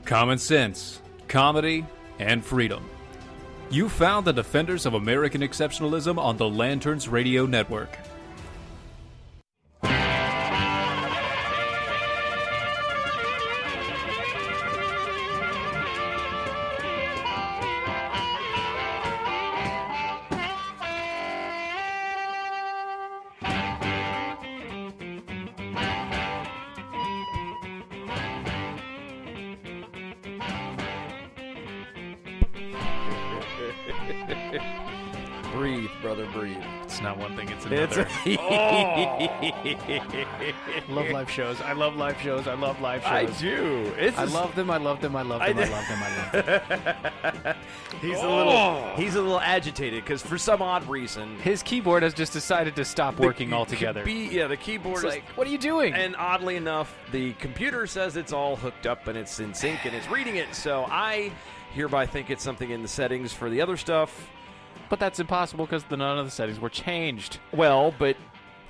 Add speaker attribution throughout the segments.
Speaker 1: common sense, comedy, and freedom. You found the defenders of American exceptionalism on the Lanterns Radio Network.
Speaker 2: Breathe, brother, breathe.
Speaker 1: It's not one thing, it's another.
Speaker 3: Love live shows. I love live shows. I love live shows.
Speaker 2: I do.
Speaker 3: I love them. I love them. I love them. I love them. I love them.
Speaker 2: He's a little agitated because for some odd reason
Speaker 3: His keyboard has just decided to stop working altogether.
Speaker 2: The keyboard
Speaker 3: It's
Speaker 2: is
Speaker 3: like, what are you doing?
Speaker 2: And oddly enough, the computer says it's all hooked up and it's in sync and it's reading it. So I hereby think it's something in the settings for the other stuff.
Speaker 3: But that's impossible because none of the settings were changed.
Speaker 2: Well, but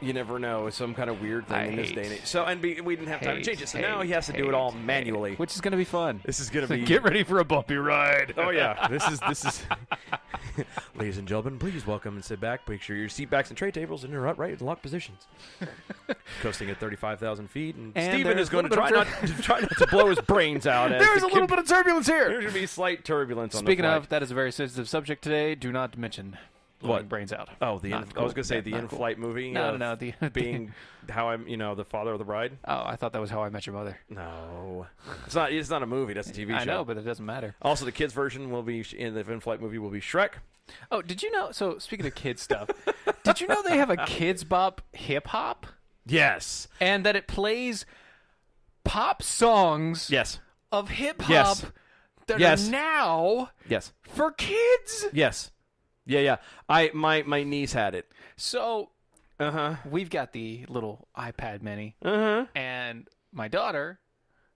Speaker 2: you never know. It's some kind of weird thing in this day and age. So, we didn't have time to change it. So now he has to do it all manually.
Speaker 3: Which is going to be fun.
Speaker 2: This is going to be...
Speaker 3: Get ready for a bumpy ride.
Speaker 2: Oh, yeah. This is... Ladies and gentlemen, please welcome and sit back. Make sure your seat backs and tray tables are in the right and locked positions. Coasting at 35,000 feet. And Steven is going to try not to blow his brains out.
Speaker 3: There's a little bit of turbulence here.
Speaker 2: There's going to be slight turbulence on the
Speaker 3: Speaking
Speaker 2: flight.
Speaker 3: of, that is a very sensitive subject today. Do not mention blowing brains out.
Speaker 2: Oh, I was going to say the in-flight movie.
Speaker 3: No.
Speaker 2: Being how I'm, the father of the bride.
Speaker 3: Oh, I thought that was How I Met Your Mother.
Speaker 2: No, it's not a movie. That's a TV show.
Speaker 3: I know, but it doesn't matter.
Speaker 2: Also, the kids' version will be in the in-flight movie will be Shrek.
Speaker 3: Oh, did you know? So, speaking of kids stuff, did you know they have a Kids Bop hip hop?
Speaker 2: Yes.
Speaker 3: And that it plays pop songs
Speaker 2: Yes.
Speaker 3: of hip hop
Speaker 2: Yes.
Speaker 3: that
Speaker 2: Yes.
Speaker 3: are now
Speaker 2: Yes.
Speaker 3: for kids.
Speaker 2: Yes. Yeah. My niece had it.
Speaker 3: So,
Speaker 2: Uh-huh.
Speaker 3: we've got the little iPad mini, and my daughter,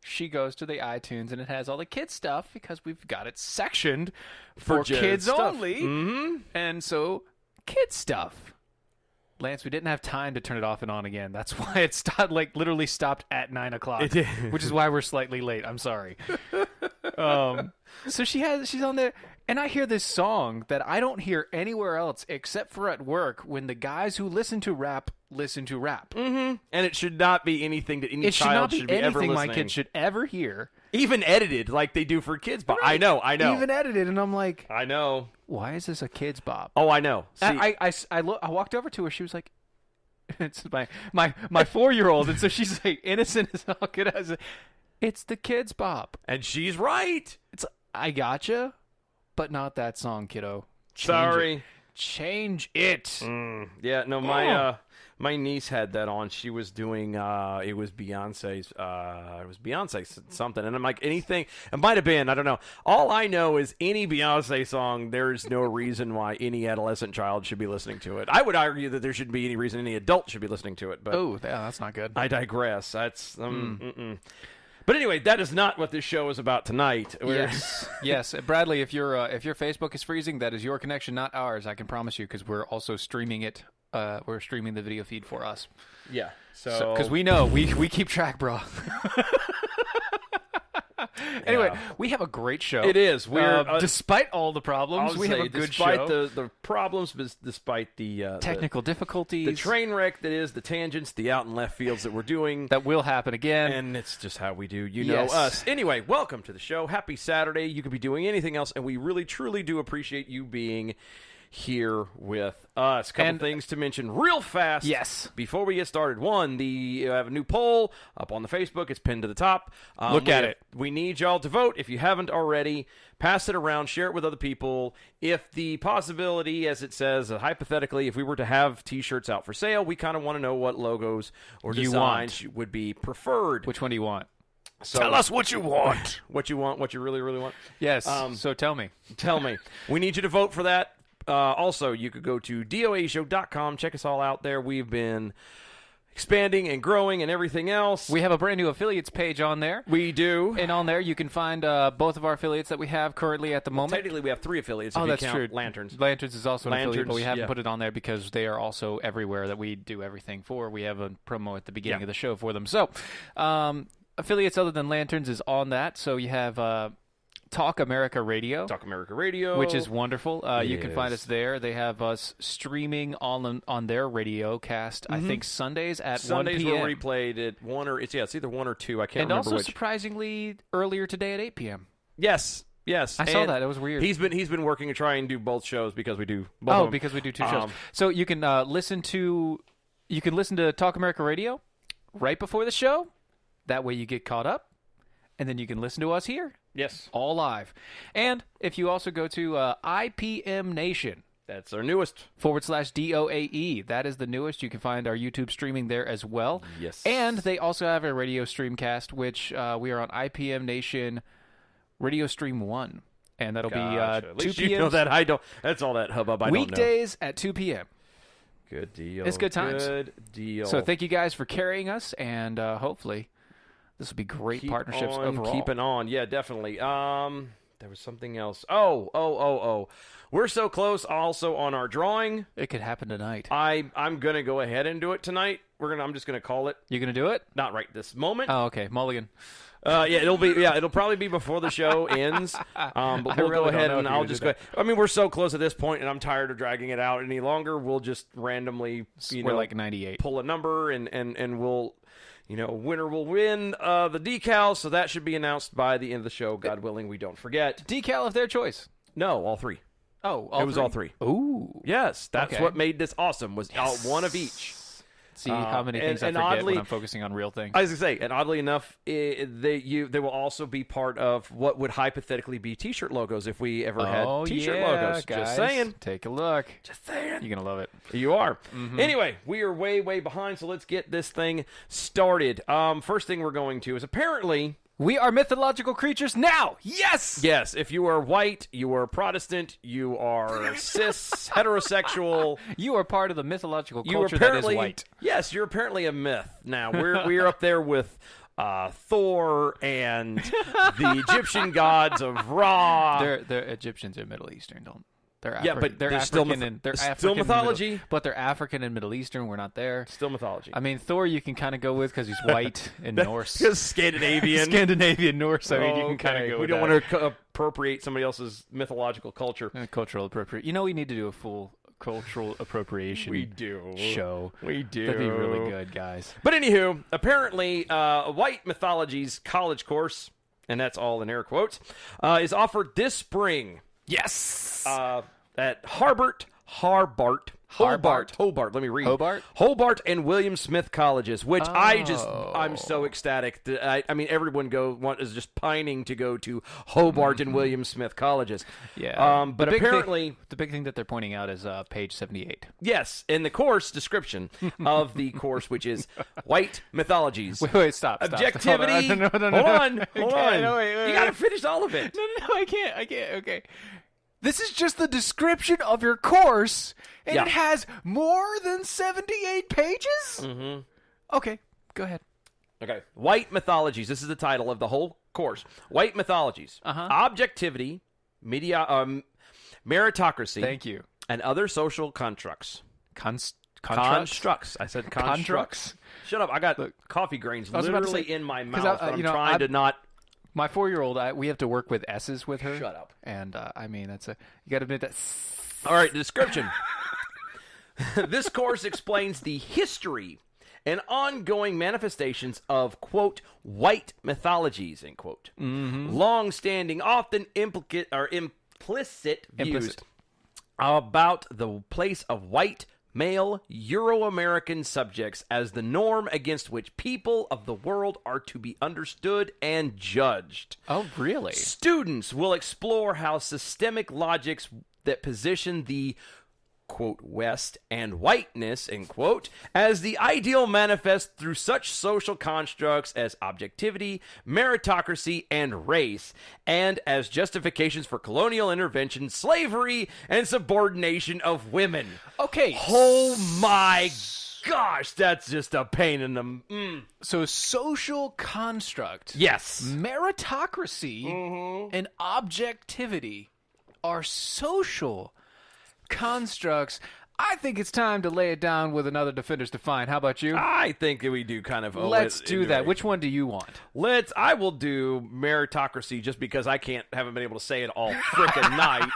Speaker 3: she goes to the iTunes, and it has all the kids stuff because we've got it sectioned for kids
Speaker 2: stuff.
Speaker 3: only.
Speaker 2: Mm-hmm.
Speaker 3: And so, kids stuff. Lance, we didn't have time to turn it off and on again. That's why it stopped, literally stopped at 9 o'clock. It did. Which is why we're slightly late. I'm sorry. So she's on there, and I hear this song that I don't hear anywhere else except for at work when the guys who listen to rap.
Speaker 2: Mm-hmm. And it should not be anything that any child should be ever listening.
Speaker 3: It should not be anything my kids should ever hear.
Speaker 2: Even edited like they do for kids bop.
Speaker 3: Right.
Speaker 2: I know.
Speaker 3: Even edited, and I'm like,
Speaker 2: I know.
Speaker 3: why is this a kids bop?
Speaker 2: Oh, I know. See,
Speaker 3: I walked over to her. She was like, it's my 4-year-old, and so she's like, innocent as all good as it's the kids bop.
Speaker 2: And she's right.
Speaker 3: I gotcha, but not that song, kiddo. Change it.
Speaker 2: Yeah, no, my niece had that on. She was doing it was Beyonce's something, and I'm like, anything. It might have been, I don't know. All I know is any Beyonce song, there's no reason why any adolescent child should be listening to it. I would argue that there shouldn't be any reason any adult should be listening to it. But
Speaker 3: that's not good.
Speaker 2: I digress. That's But anyway, that is not what this show is about tonight.
Speaker 3: Yes. Bradley, if your Facebook is freezing, that is your connection, not ours. I can promise you, because we're also streaming it. We're streaming the video feed for us.
Speaker 2: Yeah. So
Speaker 3: because we know we keep track, bro. Anyway, we have a great show.
Speaker 2: It is. We're
Speaker 3: despite all the problems, we have a good show.
Speaker 2: Despite the problems, despite the
Speaker 3: technical difficulties,
Speaker 2: the train wreck that is, the tangents, the out and left fields that we're doing,
Speaker 3: that will happen again,
Speaker 2: and it's just how we do. You know us. Anyway, welcome to the show. Happy Saturday. You could be doing anything else, and we really, truly do appreciate you being here with us. Couple things to mention real fast.
Speaker 3: Yes.
Speaker 2: Before we get started. One, I have a new poll up on the Facebook. It's pinned to the top.
Speaker 3: Look at it.
Speaker 2: We need y'all to vote. If you haven't already, pass it around. Share it with other people. If the possibility, as it says, hypothetically, if we were to have T-shirts out for sale, we kind of want to know what logos or designs would be preferred.
Speaker 3: Which one do you want?
Speaker 2: So,
Speaker 3: tell us what you want.
Speaker 2: What you want. What you really, really want.
Speaker 3: Yes. So tell me.
Speaker 2: Tell me. We need you to vote for that. Also, you could go to doashow.com. Check us all out there. We've been expanding and growing and everything else.
Speaker 3: We have a brand new affiliates page on there.
Speaker 2: We do.
Speaker 3: And on there, you can find both of our affiliates that we have currently at the moment.
Speaker 2: Technically, we have 3 affiliates.
Speaker 3: Oh,
Speaker 2: if
Speaker 3: that's
Speaker 2: you count
Speaker 3: true.
Speaker 2: Lanterns.
Speaker 3: Lanterns is also an affiliate, but we haven't put it on there because they are also everywhere that we do everything for. We have a promo at the beginning of the show for them. So, affiliates other than Lanterns is on that. So you have Talk America Radio.
Speaker 2: Talk America Radio.
Speaker 3: Which is wonderful. You can find us there. They have us streaming on their radio cast, I think Sundays at 1 p.m.
Speaker 2: Sundays were replayed at 1 or... It's either 1 or 2. I can't remember
Speaker 3: which. And also,
Speaker 2: which.
Speaker 3: surprisingly, earlier today at 8 p.m.
Speaker 2: Yes.
Speaker 3: I saw that. It was weird.
Speaker 2: He's been working to try and do both shows because we do both of them.
Speaker 3: Because we do 2 shows. So you can listen to Talk America Radio right before the show. That way you get caught up. And then you can listen to us here.
Speaker 2: Yes.
Speaker 3: All live. And if you also go to IPM Nation.
Speaker 2: That's our newest.
Speaker 3: /DOAE. That is the newest. You can find our YouTube streaming there as well.
Speaker 2: Yes.
Speaker 3: And they also have a radio streamcast, which we are on IPM Nation Radio Stream 1. And that'll be 2 p.m.
Speaker 2: You know that I don't. That's all that hubbub I don't know.
Speaker 3: Weekdays at 2 p.m.
Speaker 2: Good deal.
Speaker 3: It's good times.
Speaker 2: Good deal.
Speaker 3: So thank you guys for carrying us, and hopefully this will be great partnerships overall.
Speaker 2: Keeping on. Yeah, definitely. There was something else. Oh. We're so close also on our drawing.
Speaker 3: It could happen tonight.
Speaker 2: I'm going to go ahead and do it tonight. I'm just going to call it.
Speaker 3: You're going to do it?
Speaker 2: Not right this moment.
Speaker 3: Oh, okay. Mulligan.
Speaker 2: It'll probably be before the show ends. But we'll go ahead and I'll just go. I mean, we're so close at this point, and I'm tired of dragging it out any longer. We'll just randomly,
Speaker 3: we're like 98.
Speaker 2: Pull a number, and we'll, winner will win the decal. So that should be announced by the end of the show, God willing. We don't forget.
Speaker 3: Decal of their choice.
Speaker 2: No, all 3.
Speaker 3: Oh,
Speaker 2: it was all 3.
Speaker 3: Ooh,
Speaker 2: yes, that's
Speaker 3: okay.
Speaker 2: what made this awesome. Was one of each.
Speaker 3: See how many things I forget when I'm focusing on real things.
Speaker 2: I was going to say, and oddly enough, they will also be part of what would hypothetically be T-shirt logos if we ever had T-shirt logos.
Speaker 3: Guys,
Speaker 2: just saying.
Speaker 3: Take a look.
Speaker 2: Just saying.
Speaker 3: You're going to love it.
Speaker 2: You are. Mm-hmm. Anyway, we are way, way behind, so let's get this thing started. First thing we're going to is apparently...
Speaker 3: We are mythological creatures now! Yes!
Speaker 2: Yes, if you are white, you are Protestant, you are cis, heterosexual.
Speaker 3: You are part of the mythological culture that is white.
Speaker 2: Yes, you're apparently a myth. Now, we're up there with Thor and the Egyptian gods of Ra.
Speaker 3: They're Egyptians are Middle Eastern, don't they're
Speaker 2: but
Speaker 3: they're African and they're
Speaker 2: still mythology.
Speaker 3: But they're African and Middle Eastern. We're not there.
Speaker 2: Still mythology.
Speaker 3: I mean, Thor you can kind of go with because he's white and Norse.
Speaker 2: Because Scandinavian
Speaker 3: Norse. I mean, you can kind of go.
Speaker 2: We don't want to appropriate somebody else's mythological culture.
Speaker 3: Cultural appropriate. We need to do a full cultural appropriation.
Speaker 2: We do.
Speaker 3: Show.
Speaker 2: We do.
Speaker 3: That'd be really good, guys.
Speaker 2: But anywho, apparently, White Mythology's college course, and that's all in air quotes, is offered this spring.
Speaker 3: Yes.
Speaker 2: At Hobart. Let me read. Hobart and William Smith colleges, which I'm so ecstatic. I mean, everyone is just pining to go to Hobart and William Smith colleges.
Speaker 3: Yeah.
Speaker 2: But apparently,
Speaker 3: the big thing that they're pointing out is page 78.
Speaker 2: Yes, in the course description of the course, which is White Mythologies.
Speaker 3: Wait, stop.
Speaker 2: Objectivity.
Speaker 3: Hold on.
Speaker 2: Hold on.
Speaker 3: No, wait.
Speaker 2: You got to finish all of it.
Speaker 3: No, I can't. Okay. This is just the description of your course, and it has more than 78 pages?
Speaker 2: Mm-hmm.
Speaker 3: Okay, go ahead.
Speaker 2: Okay. White Mythologies. This is the title of the whole course. White Mythologies. Objectivity, meritocracy.
Speaker 3: Thank you.
Speaker 2: And other social constructs.
Speaker 3: Constructs.
Speaker 2: I said constructs. Shut up. I got coffee grains literally in my mouth. I'm trying to not...
Speaker 3: My 4-year-old, we have to work with S's with her.
Speaker 2: Shut up.
Speaker 3: And, I mean, you got to admit that.
Speaker 2: All right, description. This course explains the history and ongoing manifestations of, quote, white mythologies, end quote. Mm-hmm. Long-standing, often implicit views about the place of white male Euro-American subjects as the norm against which people of the world are to be understood and judged.
Speaker 3: Oh, really?
Speaker 2: Students will explore how systemic logics that position the, quote, West and whiteness, end quote, as the ideal manifest through such social constructs as objectivity, meritocracy, and race, and as justifications for colonial intervention, slavery, and subordination of women.
Speaker 3: Okay.
Speaker 2: Oh my gosh, that's just a pain in the...
Speaker 3: So social construct.
Speaker 2: Yes.
Speaker 3: Meritocracy and objectivity are social constructs. I think it's time to lay it down with another Defenders Define. How about you?
Speaker 2: I think we do kind of.
Speaker 3: Let's do that. Which one do you want?
Speaker 2: I will do Meritocracy just because haven't been able to say it all frickin' night.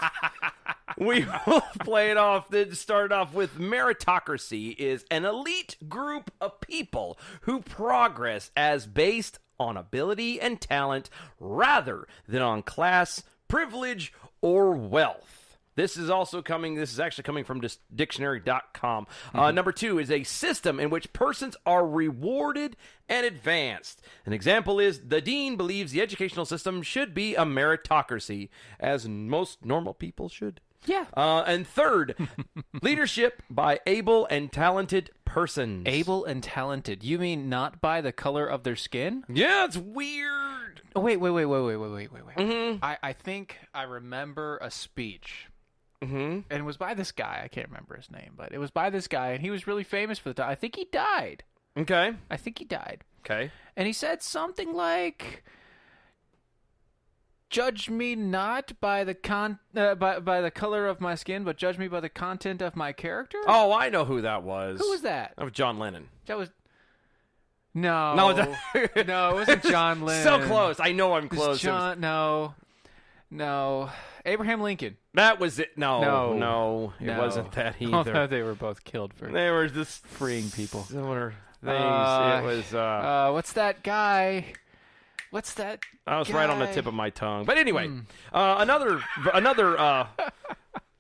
Speaker 2: We will play it off. Then start off with Meritocracy is an elite group of people who progress as based on ability and talent rather than on class, privilege, or wealth. This is actually coming from dictionary.com. Number 2 is a system in which persons are rewarded and advanced. An example is the dean believes the educational system should be a meritocracy, as most normal people should.
Speaker 3: Yeah.
Speaker 2: And third, leadership by able and talented persons.
Speaker 3: Able and talented. You mean not by the color of their skin?
Speaker 2: Yeah, it's weird.
Speaker 3: Oh, wait. Mm-hmm. I think I remember a speech.
Speaker 2: Mm-hmm.
Speaker 3: And it was by this guy. I can't remember his name, but it was by this guy, and he was really famous for the time. I think he died.
Speaker 2: Okay.
Speaker 3: Okay. And he said something like, "Judge me not by the by the color of my skin, but judge me by the content of my character."
Speaker 2: Oh, I know who that was.
Speaker 3: Who was that?
Speaker 2: That was John Lennon.
Speaker 3: That was no,
Speaker 2: no,
Speaker 3: it wasn't John Lennon.
Speaker 2: So close. I know I'm close.
Speaker 3: No, Abraham Lincoln.
Speaker 2: That was it. No, it wasn't that either.
Speaker 3: Although they were both killed for
Speaker 2: they were just
Speaker 3: freeing people.
Speaker 2: Similar things. It was.
Speaker 3: What's that guy? What's that?
Speaker 2: I was right on the tip of my tongue. But anyway, another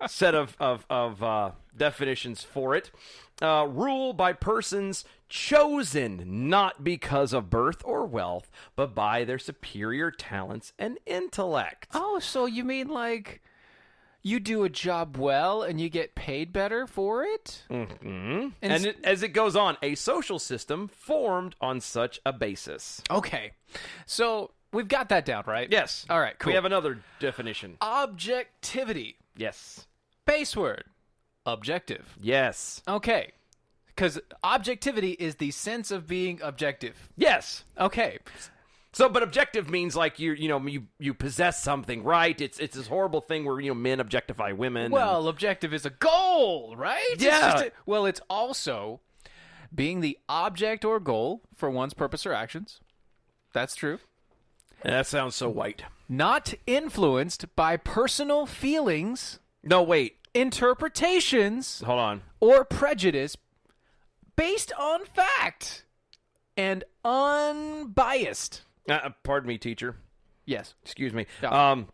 Speaker 2: set of definitions for it. Rule by persons chosen not because of birth or wealth, but by their superior talents and intellect.
Speaker 3: Oh, so you mean like you do a job well and you get paid better for it?
Speaker 2: Mm-hmm. As it goes on, a social system formed on such a basis.
Speaker 3: Okay. So we've got that down, right?
Speaker 2: Yes.
Speaker 3: All right, cool.
Speaker 2: We have another definition.
Speaker 3: Objectivity.
Speaker 2: Yes.
Speaker 3: Base word. Objective.
Speaker 2: Yes.
Speaker 3: Okay. Because objectivity is the sense of being objective.
Speaker 2: Yes.
Speaker 3: Okay.
Speaker 2: So, but objective means like you possess something, right? It's this horrible thing where men objectify women.
Speaker 3: Well, objective is a goal, right?
Speaker 2: Yeah.
Speaker 3: It's also being the object or goal for one's purpose or actions. That's true.
Speaker 2: That sounds so white.
Speaker 3: Not influenced by personal feelings.
Speaker 2: No, wait.
Speaker 3: Interpretations.
Speaker 2: Hold on.
Speaker 3: Or prejudice based on fact and unbiased.
Speaker 2: Pardon me, teacher.
Speaker 3: Yes.
Speaker 2: Excuse me.
Speaker 3: No.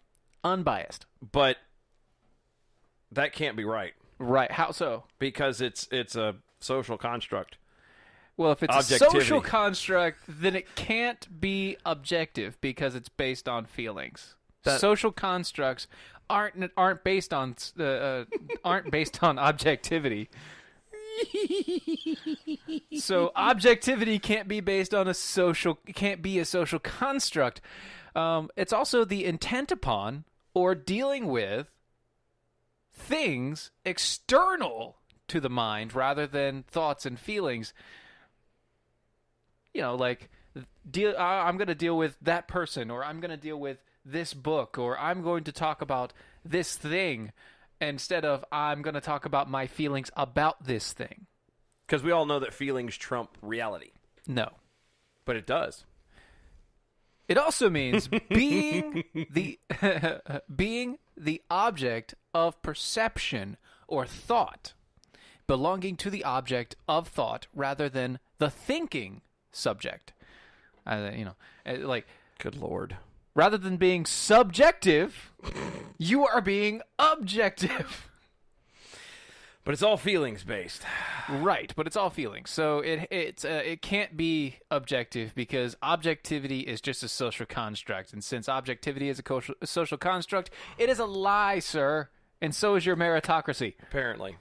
Speaker 3: Unbiased.
Speaker 2: But that can't be right.
Speaker 3: Right. How so?
Speaker 2: Because it's a social construct.
Speaker 3: Well, if it's a social construct, then it can't be objective because it's based on feelings. Social constructs aren't based on objectivity. So objectivity can't be based on can't be a social construct. It's also the intent upon or dealing with things external to the mind rather than thoughts and feelings. Like I'm going to deal with that person, or I'm going to deal with this book, or I'm going to talk about this thing instead of I'm going to talk about my feelings about this thing.
Speaker 2: Because we all know that feelings trump reality.
Speaker 3: No.
Speaker 2: But it does.
Speaker 3: It also means being the object of perception or thought, belonging to the object of thought rather than the thinking subject.
Speaker 2: Good Lord.
Speaker 3: Rather than being subjective, you are being objective.
Speaker 2: But it's all feelings based.
Speaker 3: Right, but it's all feelings. So it can't be objective because objectivity is just a social construct. And since objectivity is a social construct, it is a lie, sir. And so is your meritocracy.
Speaker 2: Apparently,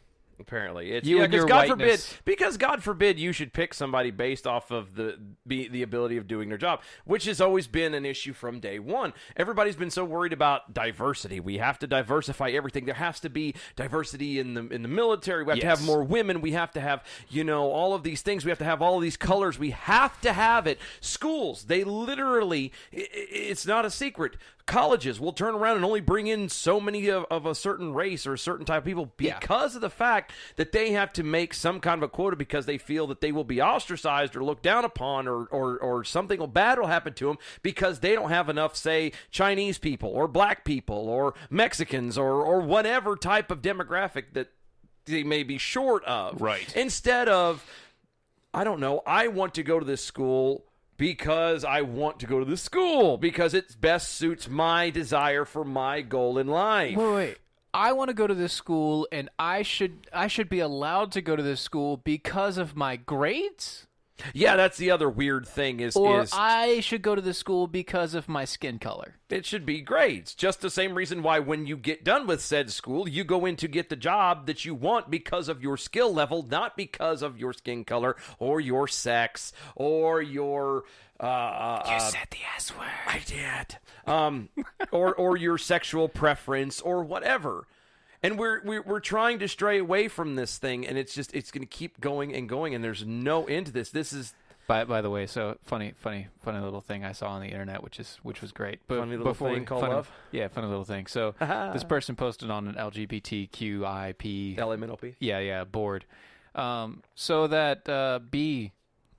Speaker 2: it's
Speaker 3: and your whiteness.
Speaker 2: Because God forbid you should pick somebody based off of the ability of doing their job, which has always been an issue from day one. Everybody's been so worried about diversity. We have to diversify everything. There has to be diversity in the military. We have to have more women. We have to have all of these things. We have to have all of these colors. We have to have it. Schools, they literally, it's not a secret. Colleges will turn around and only bring in so many of a certain race or a certain type of people because of the fact fact that they have to make some kind of a quota because they feel that they will be ostracized or looked down upon or something bad will happen to them because they don't have enough, say, Chinese people or black people or Mexicans or whatever type of demographic that they may be short of.
Speaker 1: Right.
Speaker 2: Instead of, I don't know, I want to go to this school because I want to go to this school because it best suits my desire for my goal in life.
Speaker 3: Wait. I want to go to this school, and I should be allowed to go to this school because of my grades?
Speaker 2: Yeah, that's the other weird thing
Speaker 3: Or I should go to this school because of my skin color.
Speaker 2: It should be grades. Just the same reason why when you get done with said school, you go in to get the job that you want because of your skill level, not because of your skin color or your sex or your...
Speaker 3: you said the S word.
Speaker 2: I did. Or your sexual preference or whatever. And we're trying to stray away from this thing, and it's going to keep going and going, and there's no end to this. This is
Speaker 3: by the way, so funny little thing I saw on the internet, which was great. But
Speaker 2: funny little thing called love.
Speaker 3: Yeah, funny little thing. So this person posted on an LGBTQIP
Speaker 2: LMNOP.
Speaker 3: Yeah, board. So that B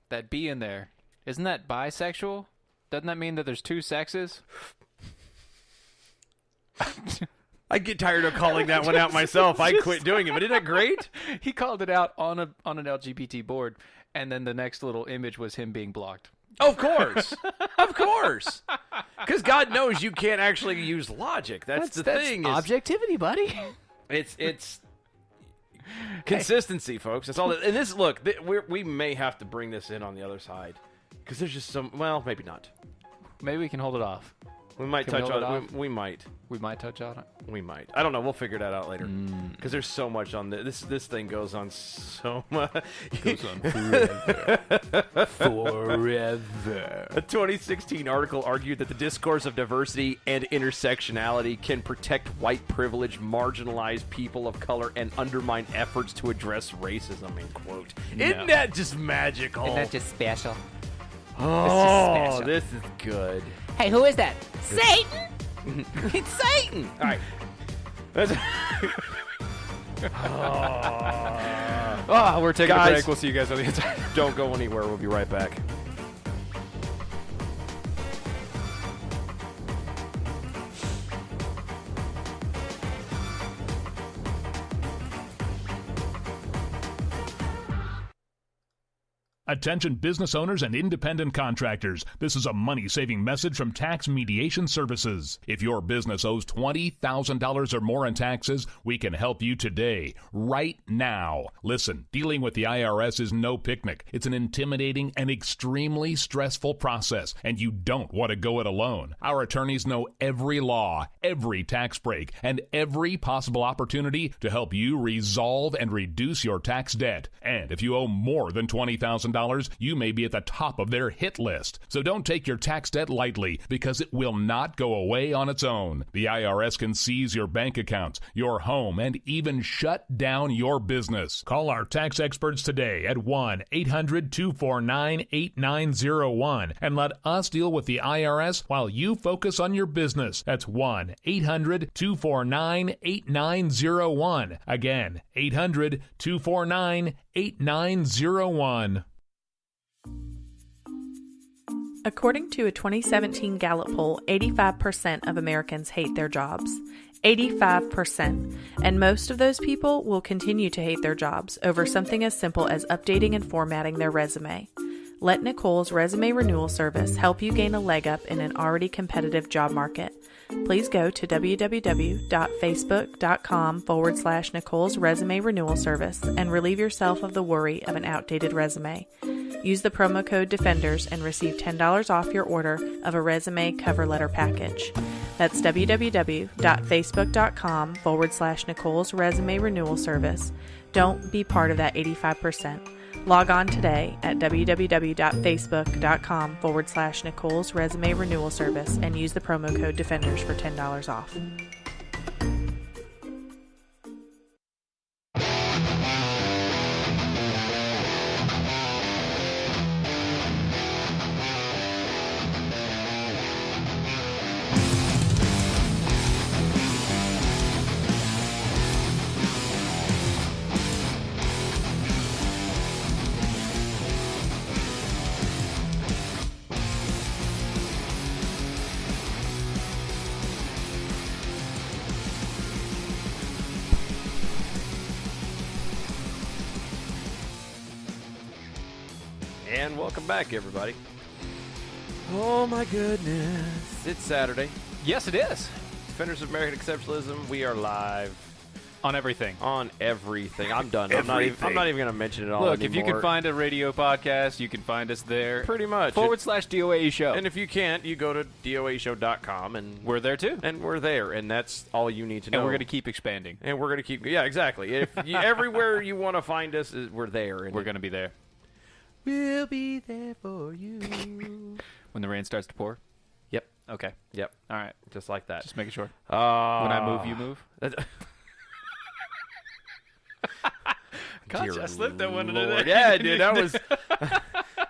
Speaker 3: in there, isn't that bisexual? Doesn't that mean that there's two sexes?
Speaker 2: I get tired of calling that one out myself. I quit doing it, but isn't that great?
Speaker 3: He called it out on an LGBT board, and then the next little image was him being blocked.
Speaker 2: Of course. Because God knows you can't actually use logic. That's the thing.
Speaker 3: Objectivity, buddy.
Speaker 2: It's consistency, folks. That's all. And this, look, we may have to bring this in on the other side because there's just some. Well, maybe not.
Speaker 3: Maybe we can hold it off.
Speaker 2: We might touch on it. We might.
Speaker 3: We might touch on it.
Speaker 2: We might. I don't know. We'll figure that out later. Because there's so much on this. This thing goes on so much.
Speaker 3: It goes on forever. Forever.
Speaker 2: A 2016 article argued that the discourse of diversity and intersectionality can protect white privilege, marginalize people of color, and undermine efforts to address racism, end quote. No. Isn't that just magical?
Speaker 3: Isn't that just special?
Speaker 2: Oh, this is good.
Speaker 4: Hey, who is that? Satan!
Speaker 2: It's Satan! All right.
Speaker 3: We're taking a break. We'll see you guys on the inside.
Speaker 2: Don't go anywhere. We'll be right back.
Speaker 5: Attention business owners and independent contractors. This is a money-saving message from Tax Mediation Services. If your business owes $20,000 or more in taxes, we can help you today, right now. Listen, dealing with the IRS is no picnic. It's an intimidating and extremely stressful process, and you don't want to go it alone. Our attorneys know every law, every tax break, and every possible opportunity to help you resolve and reduce your tax debt. And if you owe more than $20,000, you may be at the top of their hit list. So don't take your tax debt lightly because it will not go away on its own. The IRS can seize your bank accounts, your home, and even shut down your business. Call our tax experts today at 1-800-249-8901 and let us deal with the IRS while you focus on your business. That's 1-800-249-8901. Again, 800-249-8901.
Speaker 6: According to a 2017 Gallup poll, 85% of Americans hate their jobs. 85%. And most of those people will continue to hate their jobs over something as simple as updating and formatting their resume. Let Nicole's Resume Renewal Service help you gain a leg up in an already competitive job market. Please go to www.facebook.com/Nicole's Resume Renewal Service and relieve yourself of the worry of an outdated resume. Use the promo code DEFENDERS and receive $10 off your order of a resume cover letter package. That's www.facebook.com/Nicole's Resume Renewal Service. Don't be part of that 85%. Log on today at www.facebook.com/Nicole's Resume Renewal Service and use the promo code DEFENDERS for $10 off.
Speaker 2: And welcome back, everybody. Oh, my goodness. It's Saturday.
Speaker 3: Yes, it is.
Speaker 2: Defenders of American Exceptionalism, we are live
Speaker 3: On everything.
Speaker 2: on everything. I'm done. I'm not even going to mention it all
Speaker 3: Look,
Speaker 2: anymore.
Speaker 3: if you can find a radio podcast, you can find us there.
Speaker 2: Pretty much.
Speaker 3: /DOAE show.
Speaker 2: And if you can't, you go to doashow.com, and
Speaker 3: we're there too.
Speaker 2: and we're there, and that's all you need to know.
Speaker 3: And we're going to keep expanding.
Speaker 2: And we're going to keep... Yeah, exactly. If you, everywhere you want to find us, we're there. And
Speaker 3: We're going to be there.
Speaker 2: We'll be there for you.
Speaker 3: When the rain starts to pour?
Speaker 2: Yep.
Speaker 3: Okay.
Speaker 2: Yep.
Speaker 3: All right.
Speaker 2: Just like that.
Speaker 3: Just making sure.
Speaker 2: When
Speaker 3: When I move, you move?
Speaker 2: Gosh,
Speaker 3: I slipped that one into
Speaker 2: Lord.
Speaker 3: there.
Speaker 2: Yeah, dude, that was...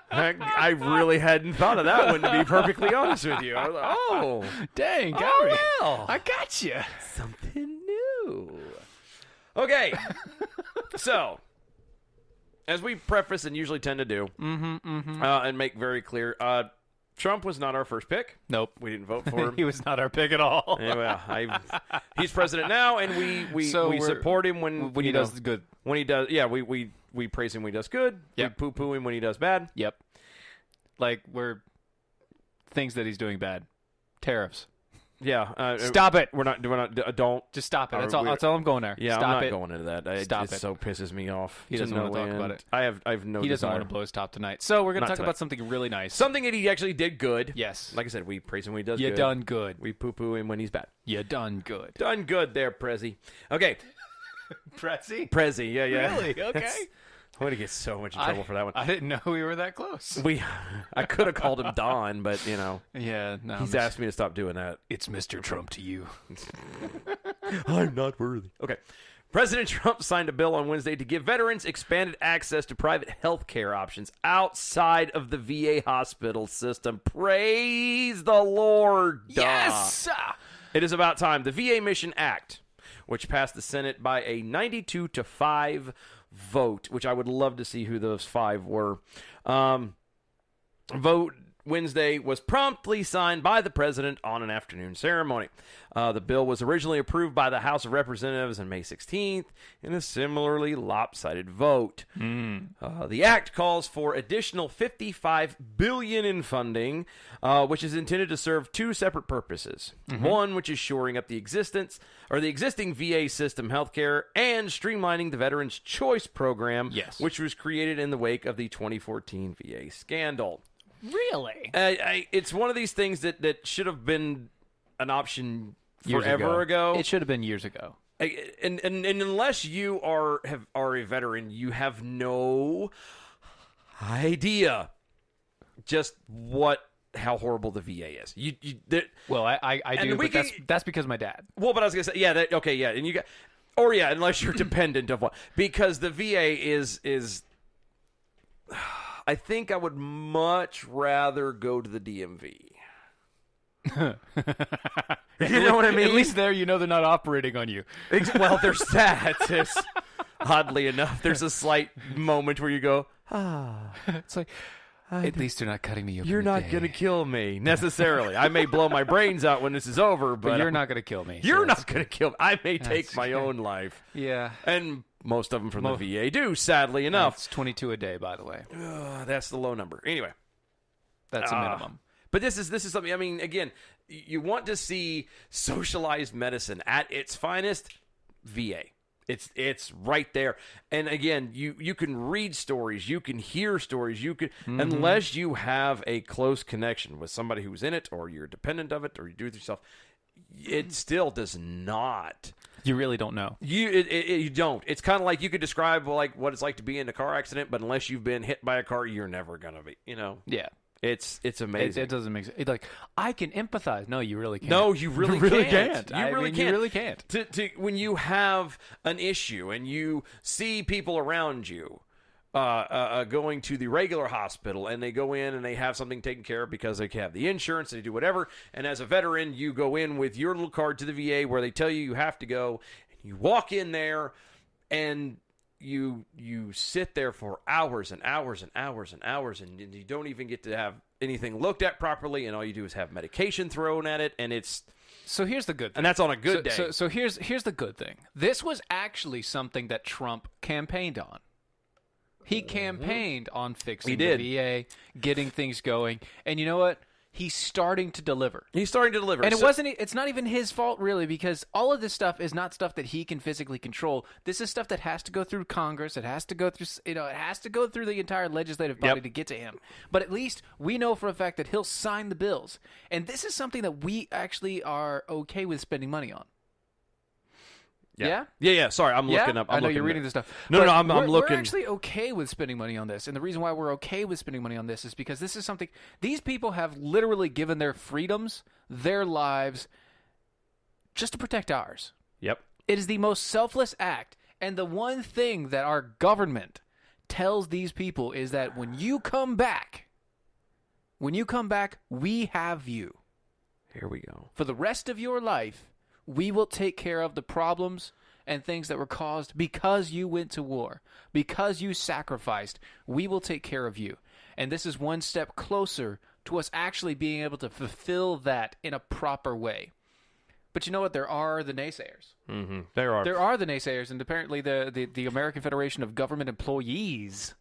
Speaker 2: I really hadn't thought of that one, to be perfectly honest with you. I was like, oh.
Speaker 3: Dang, got
Speaker 2: Oh,
Speaker 3: me.
Speaker 2: well.
Speaker 3: I got you.
Speaker 2: Something new. Okay. So, as we preface and usually tend to do, and make very clear, Trump was not our first pick.
Speaker 3: Nope.
Speaker 2: We didn't vote for him.
Speaker 3: He was not our pick at all.
Speaker 2: Anyway, he's president now, and we support him when
Speaker 3: he
Speaker 2: you
Speaker 3: does
Speaker 2: know,
Speaker 3: good.
Speaker 2: When he does, yeah, we praise him when he does good.
Speaker 3: Yep.
Speaker 2: We poo-poo him when he does bad.
Speaker 3: Yep. Like, things that he's doing bad. Tariffs.
Speaker 2: Yeah.
Speaker 3: Stop it.
Speaker 2: We're not. Don't.
Speaker 3: Just stop it.
Speaker 2: Are
Speaker 3: That's all.
Speaker 2: we-
Speaker 3: That's all I'm going there.
Speaker 2: Yeah,
Speaker 3: Stop
Speaker 2: I'm not
Speaker 3: it.
Speaker 2: going into that.
Speaker 3: Stop
Speaker 2: it
Speaker 3: it.
Speaker 2: so pisses me off.
Speaker 3: He doesn't
Speaker 2: to
Speaker 3: want to
Speaker 2: no
Speaker 3: talk about
Speaker 2: end.
Speaker 3: it.
Speaker 2: I have no
Speaker 3: He doesn't
Speaker 2: desire.
Speaker 3: want to blow his top tonight. So we're going to
Speaker 2: Not
Speaker 3: talk
Speaker 2: tonight.
Speaker 3: about something really nice.
Speaker 2: Something that he actually did good.
Speaker 3: Yes.
Speaker 2: Like I said, we praise him when he does
Speaker 3: You
Speaker 2: good.
Speaker 3: done good.
Speaker 2: We poo-poo him when he's bad.
Speaker 3: You done good.
Speaker 2: Done good there, Prezi. Okay.
Speaker 3: Prezi?
Speaker 2: Prezi, yeah.
Speaker 3: Really? Okay.
Speaker 2: I'm going to get so much in trouble for that one.
Speaker 3: I didn't know we were that close.
Speaker 2: I could have called him Don, but,
Speaker 3: Yeah, no.
Speaker 2: he's asked me to stop doing that.
Speaker 3: It's Mr. Trump to you.
Speaker 2: I'm not worthy. Okay. President Trump signed a bill on Wednesday to give veterans expanded access to private health care options outside of the VA hospital system. Praise the Lord.
Speaker 3: Yes!
Speaker 2: It is about time. The VA Mission Act, which passed the Senate by a 92-5 vote, which I would love to see who those 5 were. Vote Wednesday was promptly signed by the president on an afternoon ceremony. The bill was originally approved by the House of Representatives on May 16th in a similarly lopsided vote. The act calls for additional $55 billion in funding, which is intended to serve 2 separate purposes. One, which is shoring up the existing VA system healthcare and streamlining the Veterans Choice Program,
Speaker 3: Yes.
Speaker 2: which was created in the wake of the 2014 VA scandal.
Speaker 3: Really?
Speaker 2: It's one of these things that should have been an option
Speaker 3: Years
Speaker 2: forever ago.
Speaker 3: It should have been years ago.
Speaker 2: And unless you are a veteran, you have no idea just how horrible the VA is.
Speaker 3: Well, I do, but that's because of my dad.
Speaker 2: Well, but I was gonna say, yeah, okay, yeah, and you got, or yeah, unless you're dependent of one, because the VA is. I think I would much rather go to the DMV. You know what I mean?
Speaker 3: At least there, you know they're not operating on you.
Speaker 2: Well, there's that. Oddly enough, there's a slight moment where you go,
Speaker 3: It's like, at least they're not cutting me open.
Speaker 2: you're not going to kill me, necessarily. I may blow my brains out when this is over, but
Speaker 3: you're not going to kill me.
Speaker 2: You're
Speaker 3: so
Speaker 2: not going to kill me. I may take
Speaker 3: That's
Speaker 2: my
Speaker 3: good.
Speaker 2: own life.
Speaker 3: Yeah.
Speaker 2: And most of them from the VA do, sadly enough.
Speaker 3: It's 22 a day, by the way.
Speaker 2: That's the low number. Anyway.
Speaker 3: That's a minimum.
Speaker 2: But this is something, I mean, again, you want to see socialized medicine at its finest, VA. It's right there. And again, you can read stories, you can hear stories, you can unless you have a close connection with somebody who's in it, or you're dependent of it, or you do it yourself, it still does not.
Speaker 3: You really don't know.
Speaker 2: You don't. It's kind of like you could describe like what it's like to be in a car accident, but unless you've been hit by a car, you're never gonna be.
Speaker 3: Yeah.
Speaker 2: It's amazing.
Speaker 3: It doesn't make sense. It's like, I can empathize. No, you really can't.
Speaker 2: No, you really can't.
Speaker 3: You really can't.
Speaker 2: When you have an issue and you see people around you going to the regular hospital, and they go in and they have something taken care of because they have the insurance, they do whatever, and as a veteran, you go in with your little card to the VA where they tell you have to go, and you walk in there, and you sit there for hours and hours and hours and hours, and you don't even get to have anything looked at properly, and all you do is have medication thrown at it, and it's...
Speaker 3: So here's the good thing.
Speaker 2: And that's on a good day.
Speaker 3: So here's the good thing. This was actually something that Trump campaigned on. He campaigned on fixing
Speaker 2: He did.
Speaker 3: the VA, getting things going, and you know what? He's starting to deliver.
Speaker 2: He's starting to deliver.
Speaker 3: And it's not even his fault, really, because all of this stuff is not stuff that he can physically control. This is stuff that has to go through Congress. It has to go through, it has to go through the entire legislative body to get to him. But at least we know for a fact that he'll sign the bills. And this is something that we actually are okay with spending money on. Yeah.
Speaker 2: Sorry, I'm looking up.
Speaker 3: I know you're reading this stuff.
Speaker 2: No,
Speaker 3: But
Speaker 2: I'm looking.
Speaker 3: We're actually okay with spending money on this, and the reason why we're okay with spending money on this is because this is something these people have literally given their freedoms, their lives, just to protect ours.
Speaker 2: Yep.
Speaker 3: It is the most selfless act, and the one thing that our government tells these people is that when you come back, we have you.
Speaker 2: Here we go.
Speaker 3: For the rest of your life, we will take care of the problems and things that were caused because you went to war, because you sacrificed. We will take care of you. And this is one step closer to us actually being able to fulfill that in a proper way. But you know what? There are the naysayers.
Speaker 2: Mm-hmm. There
Speaker 3: are the naysayers, and apparently the American Federation of Government Employees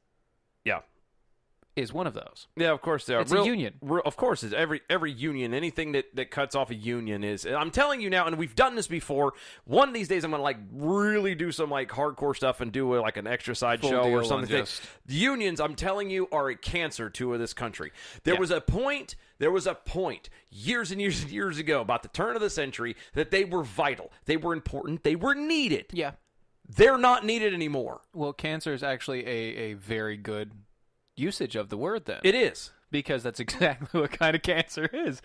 Speaker 3: is one of those.
Speaker 2: Yeah, of course they are.
Speaker 3: It's a union.
Speaker 2: Of course, it's every union. Anything that cuts off a union is. I'm telling you now, and we've done this before. One of these days, I'm gonna really do some hardcore stuff and do an extra side
Speaker 3: Full
Speaker 2: show
Speaker 3: deal
Speaker 2: or something.
Speaker 3: on just-
Speaker 2: The unions, I'm telling you, are a cancer to this country. There was a point years and years and years ago, about the turn of the century, that they were vital. They were important. They were needed.
Speaker 3: Yeah.
Speaker 2: They're not needed anymore.
Speaker 3: Well, cancer is actually a very good usage of the word then.
Speaker 2: It is.
Speaker 3: Because that's exactly what kind of cancer is.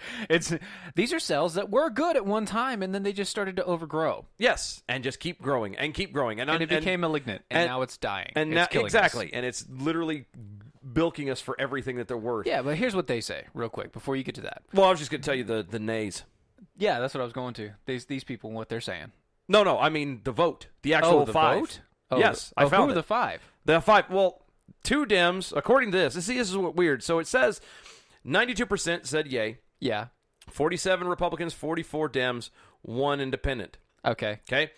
Speaker 3: These are cells that were good at one time, and then they just started to overgrow.
Speaker 2: Yes, and just keep growing and keep growing.
Speaker 3: And it became malignant, and now it's dying.
Speaker 2: And
Speaker 3: it's killing
Speaker 2: exactly.
Speaker 3: us.
Speaker 2: And it's literally bilking us for everything that they're worth.
Speaker 3: Yeah, but here's what they say, real quick, before you get to that.
Speaker 2: Well, I was just going to tell you the nays.
Speaker 3: Yeah, that's what I was going to. These people, what they're saying.
Speaker 2: No, I mean the vote. The actual
Speaker 3: the
Speaker 2: five.
Speaker 3: vote? Oh,
Speaker 2: yes, I found
Speaker 3: who are
Speaker 2: it.
Speaker 3: the five?
Speaker 2: The five. Well, 2 Dems, according to this. This is what weird. So it says 92% said yay.
Speaker 3: Yeah.
Speaker 2: 47 Republicans, 44 Dems, 1 independent.
Speaker 3: Okay.
Speaker 2: Okay?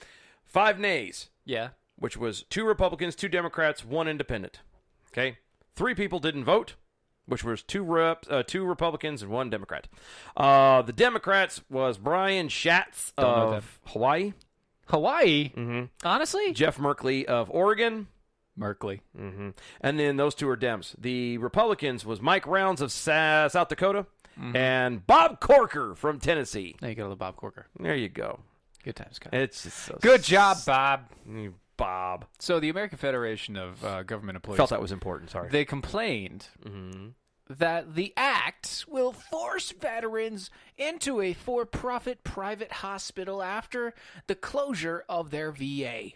Speaker 2: 5 nays,
Speaker 3: Yeah.
Speaker 2: which was 2 Republicans, 2 Democrats, 1 independent. Okay? 3 people didn't vote, which was 2 Republicans and 1 Democrat. The Democrats was Brian Schatz
Speaker 3: know
Speaker 2: of Hawaii.
Speaker 3: Hawaii?
Speaker 2: Mm-hmm.
Speaker 3: Honestly?
Speaker 2: Jeff Merkley of Oregon.
Speaker 3: Merkley.
Speaker 2: Mm-hmm. And then those 2 are Dems. The Republicans was Mike Rounds of South Dakota and Bob Corker from Tennessee.
Speaker 3: There you go, the Bob Corker.
Speaker 2: There you go.
Speaker 3: Good times, guys.
Speaker 2: It's just so
Speaker 3: Good job, Bob.
Speaker 2: Bob.
Speaker 3: So the American Federation of Government Employees,
Speaker 2: Felt that was important. Sorry.
Speaker 3: they complained that the act will force veterans into a for-profit private hospital after the closure of their VA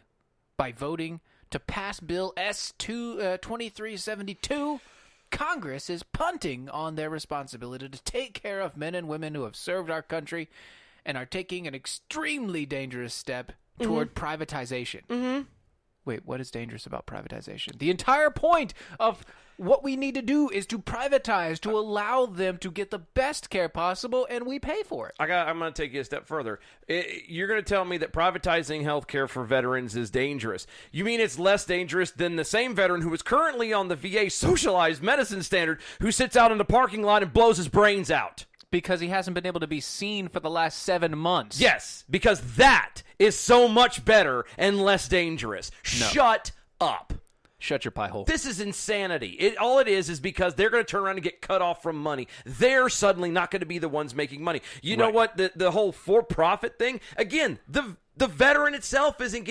Speaker 3: by voting to pass Bill S-2372. Congress is punting on their responsibility to take care of men and women who have served our country and are taking an extremely dangerous step toward privatization. Wait, what is dangerous about privatization? The entire point of what we need to do is to privatize, to allow them to get the best care possible, and we pay for it.
Speaker 2: I'm going to take you a step further. You're going to tell me that privatizing health care for veterans is dangerous. You mean it's less dangerous than the same veteran who is currently on the VA socialized medicine standard who sits out in the parking lot and blows his brains out?
Speaker 3: Because he hasn't been able to be seen for the last 7 months.
Speaker 2: Yes, because that is so much better and less dangerous.
Speaker 3: No.
Speaker 2: Shut up.
Speaker 3: Shut your pie hole.
Speaker 2: This is insanity. All it is because they're going to turn around and get cut off from money. They're suddenly not going to be the ones making money. You know what? The whole for-profit thing, again, the veteran itself isn't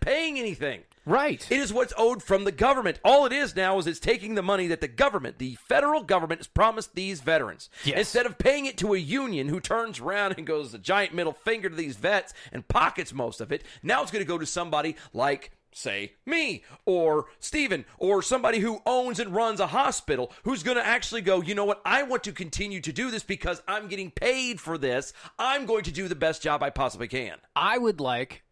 Speaker 2: paying anything.
Speaker 3: Right.
Speaker 2: It is what's owed from the government. All it is now is it's taking the money that the federal government, has promised these veterans.
Speaker 3: Yes.
Speaker 2: Instead of paying it to a union who turns around and goes a giant middle finger to these vets and pockets most of it, now it's going to go to somebody like, say, me or Steven or somebody who owns and runs a hospital who's going to actually go, you know what, I want to continue to do this because I'm getting paid for this. I'm going to do the best job I possibly can.
Speaker 3: I would like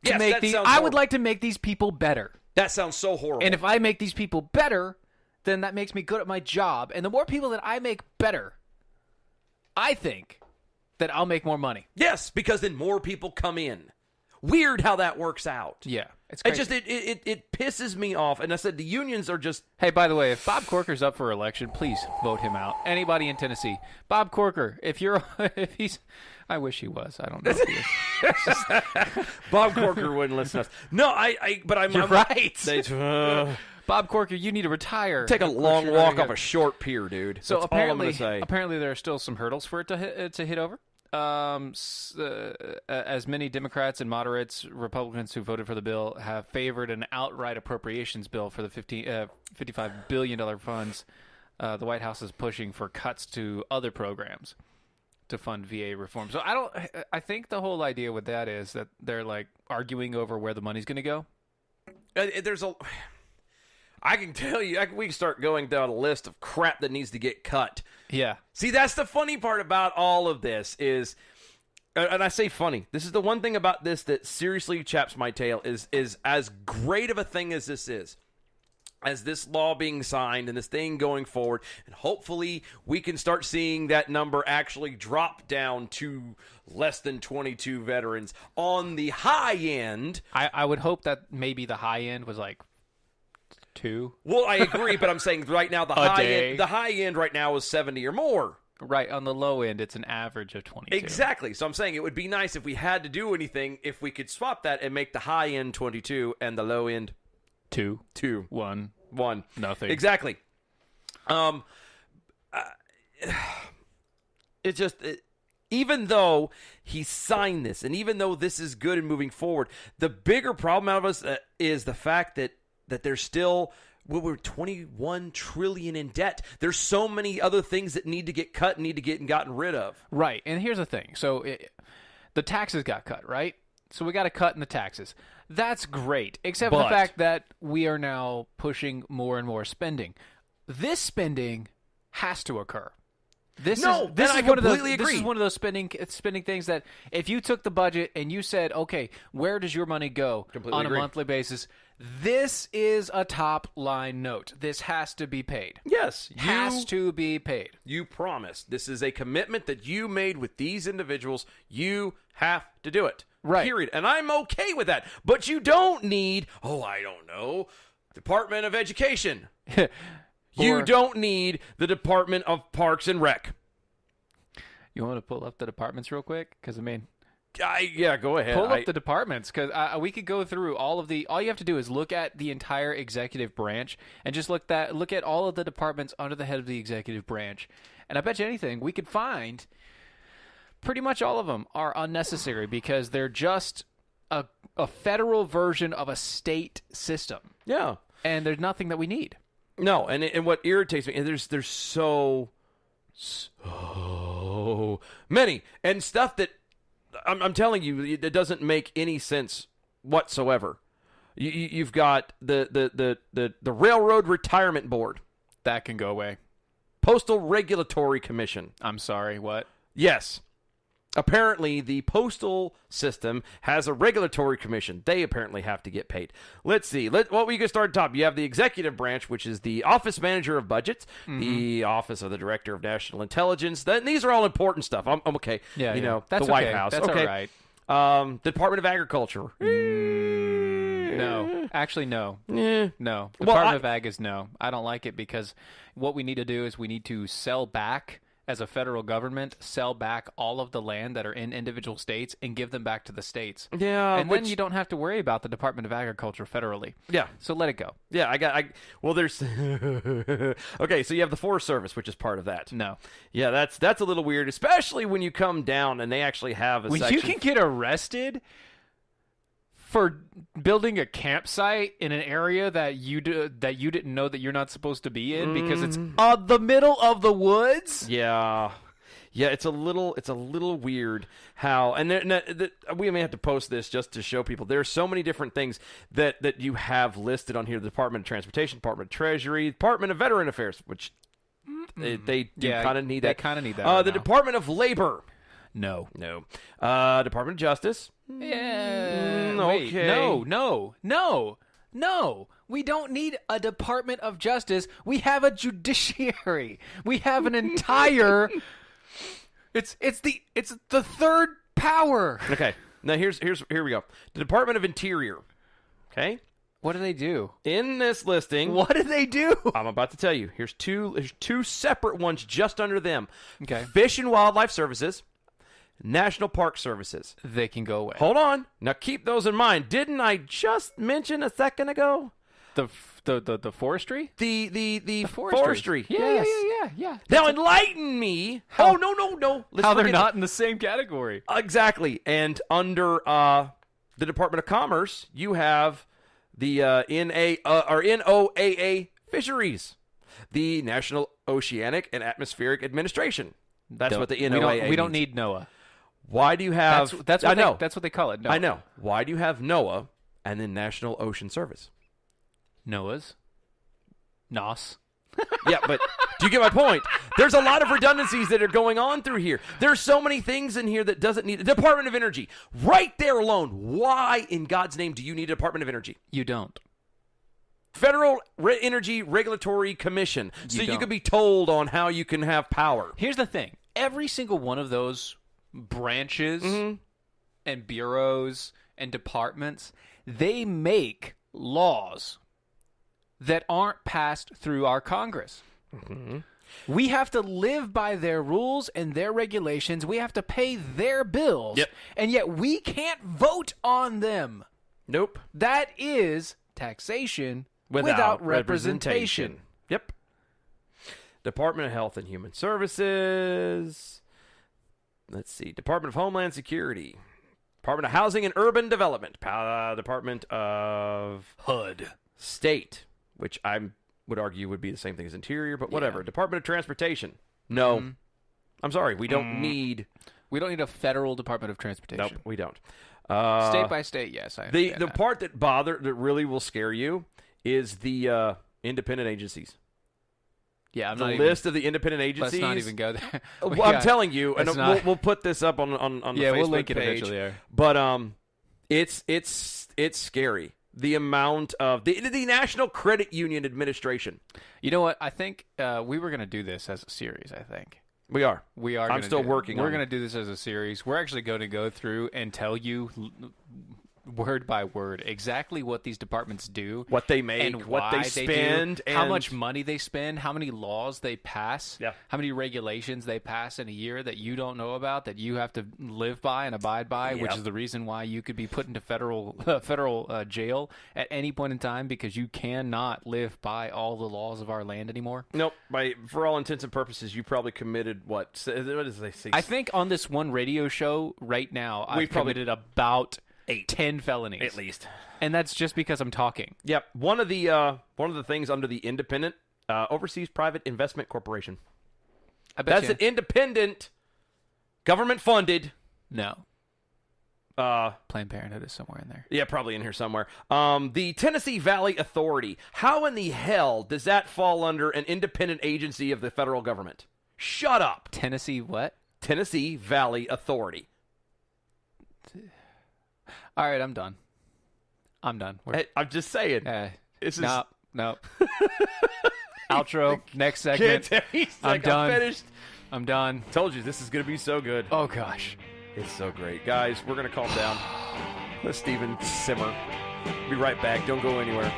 Speaker 3: to
Speaker 2: Yes,
Speaker 3: make
Speaker 2: that
Speaker 3: these.
Speaker 2: sounds
Speaker 3: I would
Speaker 2: horrible.
Speaker 3: like to make these people better.
Speaker 2: That sounds so horrible.
Speaker 3: And if I make these people better, then that makes me good at my job. And the more people that I make better, I think that I'll make more money.
Speaker 2: Yes, because then more people come in. Weird how that works out.
Speaker 3: Yeah, it's
Speaker 2: It
Speaker 3: crazy.
Speaker 2: just it pisses me off. And I said the unions are just
Speaker 3: Hey, by the way, if Bob Corker's up for election, please vote him out. Anybody in Tennessee, Bob Corker. If he's, I wish he was. I don't know if he is.
Speaker 2: Bob Corker wouldn't listen to us. No, but I'm
Speaker 3: You're right.
Speaker 2: They,
Speaker 3: Bob Corker, you need to retire.
Speaker 2: take a long walk off a short pier, dude.
Speaker 3: So
Speaker 2: That's all I'm gonna say.
Speaker 3: apparently there are still some hurdles for it to hit over. As many Democrats and moderates, Republicans who voted for the bill have favored an outright appropriations bill for the $55 billion funds. The White House is pushing for cuts to other programs to fund VA reform. So I think the whole idea with that is that they're like arguing over where the money's going to go.
Speaker 2: I can tell you, we can start going down a list of crap that needs to get cut.
Speaker 3: Yeah.
Speaker 2: See, that's the funny part about all of this is, and I say funny, this is the one thing about this that seriously chaps my tail is as great of a thing as this is, as this law being signed and this thing going forward, and hopefully we can start seeing that number actually drop down to less than 22 veterans on the high end.
Speaker 3: I would hope that maybe the high end was like 2.
Speaker 2: Well, I agree, but I'm saying right now the high end right now is 70 or more.
Speaker 3: Right, on the low end, it's an average of 22.
Speaker 2: Exactly. So I'm saying it would be nice if we had to do anything, if we could swap that and make the high end 22 and the low end
Speaker 3: 2.
Speaker 2: 1.
Speaker 3: Nothing.
Speaker 2: Exactly. Even though he signed this, and even though this is good and moving forward, the bigger problem out of us is the fact that there's still, we're $21 trillion in debt. There's so many other things that need to get cut, need to get gotten rid of.
Speaker 3: Right, and here's the thing. So the taxes got cut, right? So we got a cut in the taxes. That's great, except for the fact that we are now pushing more and more spending. This spending has to occur. This is one of those spending things that if you took the budget and you said, okay, where does your money go on a monthly basis? This is a top line note. This has to be paid.
Speaker 2: Yes.
Speaker 3: Has to be paid.
Speaker 2: You promised. This is a commitment that you made with these individuals. You have to do it.
Speaker 3: Right.
Speaker 2: Period. And I'm okay with that. But you don't need, I don't know, Department of Education. You don't need the Department of Parks and Rec.
Speaker 3: You want to pull up the departments real quick? Because,
Speaker 2: go ahead.
Speaker 3: Pull up the departments, because we could go through all you have to do is look at the entire executive branch and just look at all of the departments under the head of the executive branch. And I bet you anything, we could find pretty much all of them are unnecessary because they're just a federal version of a state system.
Speaker 2: Yeah.
Speaker 3: And there's nothing that we need.
Speaker 2: No, and what irritates me, and there's so many, and stuff that I'm telling you, it doesn't make any sense whatsoever. You've got the Railroad Retirement Board.
Speaker 3: That can go away.
Speaker 2: Postal Regulatory Commission.
Speaker 3: I'm sorry, what?
Speaker 2: Yes. Apparently, the postal system has a regulatory commission. They apparently have to get paid. Let's see. We can start at the top. You have the executive branch, which is the Office Manager of Budgets, the Office of the Director of National Intelligence. These are all important stuff. I'm okay.
Speaker 3: Yeah, That's
Speaker 2: the White House.
Speaker 3: That's
Speaker 2: okay.
Speaker 3: all right.
Speaker 2: The Department of Agriculture.
Speaker 3: No. Actually, no. No. Department of Ag is no. I don't like it because what we need to do is we need to sell back, as a federal government, sell back all of the land that are in individual states and give them back to the states.
Speaker 2: Yeah.
Speaker 3: And then you don't have to worry about the Department of Agriculture federally.
Speaker 2: Yeah.
Speaker 3: So let it go.
Speaker 2: Yeah, there's okay, so you have the Forest Service, which is part of that.
Speaker 3: No.
Speaker 2: Yeah, that's a little weird, especially when you come down and they actually have a section.
Speaker 3: You can get arrested for building a campsite in an area that you didn't know that you're not supposed to be in because it's the middle of the woods.
Speaker 2: Yeah, it's a little weird how, and we may have to post this just to show people. There are so many different things that you have listed on here: the Department of Transportation, Department of Treasury, Department of Veteran Affairs, which they do kind of need that.
Speaker 3: They kind of need that. Right
Speaker 2: the
Speaker 3: now.
Speaker 2: Department of Labor.
Speaker 3: No.
Speaker 2: Department of Justice.
Speaker 3: Yeah.
Speaker 2: Okay.
Speaker 3: Wait, no. We don't need a Department of Justice. We have a judiciary. We have an entire. It's the third power.
Speaker 2: Okay. Now, here we go. The Department of Interior. Okay?
Speaker 3: What do they do?
Speaker 2: In this listing,
Speaker 3: What do they do?
Speaker 2: I'm about to tell you. Here's two separate ones just under them.
Speaker 3: Okay.
Speaker 2: Fish and Wildlife Services, National Park Services.
Speaker 3: They can go away.
Speaker 2: Hold on. Now keep those in mind. Didn't I just mention a second ago?
Speaker 3: The forestry?
Speaker 2: The
Speaker 3: forestry.
Speaker 2: forestry.
Speaker 3: Yeah,
Speaker 2: Yes.
Speaker 3: yeah.
Speaker 2: Now enlighten me. No. Let's
Speaker 3: How they're
Speaker 2: forget-
Speaker 3: not in the same category.
Speaker 2: Exactly. And under the Department of Commerce, you have the NOAA Fisheries, the National Oceanic and Atmospheric Administration. That's what the NOAA
Speaker 3: We don't
Speaker 2: means.
Speaker 3: need NOAA.
Speaker 2: Why do you have?
Speaker 3: That's
Speaker 2: I
Speaker 3: what
Speaker 2: know.
Speaker 3: That's what they call it. NOAA.
Speaker 2: I know. Why do you have NOAA and then National Ocean Service?
Speaker 3: NOAA's. NOS.
Speaker 2: Yeah, but do you get my point? There's a lot of redundancies that are going on through here. There's so many things in here that doesn't need. Department of Energy, right there alone. Why in God's name do you need a Department of Energy?
Speaker 3: You don't.
Speaker 2: Federal Energy Regulatory Commission. So you
Speaker 3: don't.
Speaker 2: can be told on how you can have power.
Speaker 3: Here's the thing. Every single one of those branches and bureaus and departments, they make laws that aren't passed through our Congress. We have to live by their rules and their regulations. We have to pay their bills.
Speaker 2: Yep.
Speaker 3: And yet we can't vote on them.
Speaker 2: Nope.
Speaker 3: That is taxation without representation.
Speaker 2: Yep. Department of Health and Human Services. Let's see. Department of Homeland Security. Department of Housing and Urban Development. Department of
Speaker 3: HUD.
Speaker 2: State, which I would argue would be the same thing as Interior, but whatever. Department of Transportation. No. I'm sorry. We don't need...
Speaker 3: We don't need a federal Department of Transportation.
Speaker 2: Nope, we don't.
Speaker 3: State by state, yes. I
Speaker 2: The
Speaker 3: understand that.
Speaker 2: part that really will scare you is the independent agencies.
Speaker 3: Yeah, I'm
Speaker 2: The
Speaker 3: not even,
Speaker 2: list of the independent agencies.
Speaker 3: let's not even go there.
Speaker 2: Well, I'm telling you, and
Speaker 3: let's not-
Speaker 2: we'll put this up on the
Speaker 3: Yeah,
Speaker 2: Facebook
Speaker 3: we'll link it
Speaker 2: page.
Speaker 3: eventually there.
Speaker 2: But it's scary. The amount of the National Credit Union Administration.
Speaker 3: You know what? I think we were going to do this as a series, I think.
Speaker 2: We are.
Speaker 3: I'm
Speaker 2: I'm still working on
Speaker 3: We're
Speaker 2: it.
Speaker 3: going to do this as a series. We're actually going to go through and tell you word by word exactly what these departments do,
Speaker 2: What they make,
Speaker 3: and
Speaker 2: what they
Speaker 3: why
Speaker 2: spend,
Speaker 3: do, how
Speaker 2: and-
Speaker 3: much money they spend, how many laws they pass,
Speaker 2: Yeah.
Speaker 3: how many regulations they pass in a year that you don't know about, that you have to live by and abide by, which
Speaker 2: Yep.
Speaker 3: is the reason why you could be put into federal jail at any point in time, because you cannot live by all the laws of our land anymore.
Speaker 2: Nope. For all intents and purposes, you probably committed what does they say?
Speaker 3: I think on this one radio show right now, I've
Speaker 2: We've probably-
Speaker 3: committed about 10 felonies.
Speaker 2: at least.
Speaker 3: And that's just because I'm talking.
Speaker 2: Yep. One of the things under the independent Overseas Private Investment Corporation.
Speaker 3: I bet
Speaker 2: That's
Speaker 3: you.
Speaker 2: an independent, government funded.
Speaker 3: No.
Speaker 2: Uh,
Speaker 3: Planned Parenthood is somewhere in there.
Speaker 2: Yeah, probably in here somewhere. The Tennessee Valley Authority. How in the hell does that fall under an independent agency of the federal government? Shut up.
Speaker 3: Tennessee what?
Speaker 2: Tennessee Valley Authority.
Speaker 3: All right, I'm done. We're,
Speaker 2: Hey, I'm just saying. This is
Speaker 3: no. Outro. Next
Speaker 2: Can't
Speaker 3: segment.
Speaker 2: tell. He's
Speaker 3: I'm
Speaker 2: like,
Speaker 3: done.
Speaker 2: finished.
Speaker 3: I'm done.
Speaker 2: Told you this is going to be so good.
Speaker 3: Oh gosh.
Speaker 2: It's so great. Guys, we're going to calm down. Let Steven simmer. Be right back. Don't go anywhere.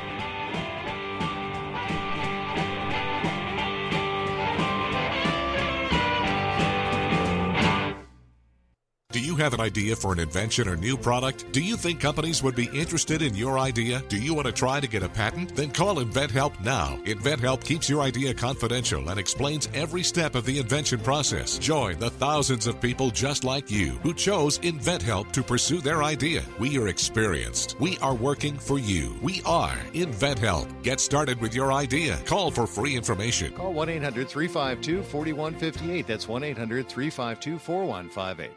Speaker 7: Do you have an idea for an invention or new product? Do you think companies would be interested in your idea? Do you want to try to get a patent? Then call InventHelp now. InventHelp keeps your idea confidential and explains every step of the invention process. Join the thousands of people just like you who chose InventHelp to pursue their idea. We are experienced. We are working for you. We are InventHelp. Get started with your idea. Call for free information.
Speaker 8: Call 1-800-352-4158. That's 1-800-352-4158.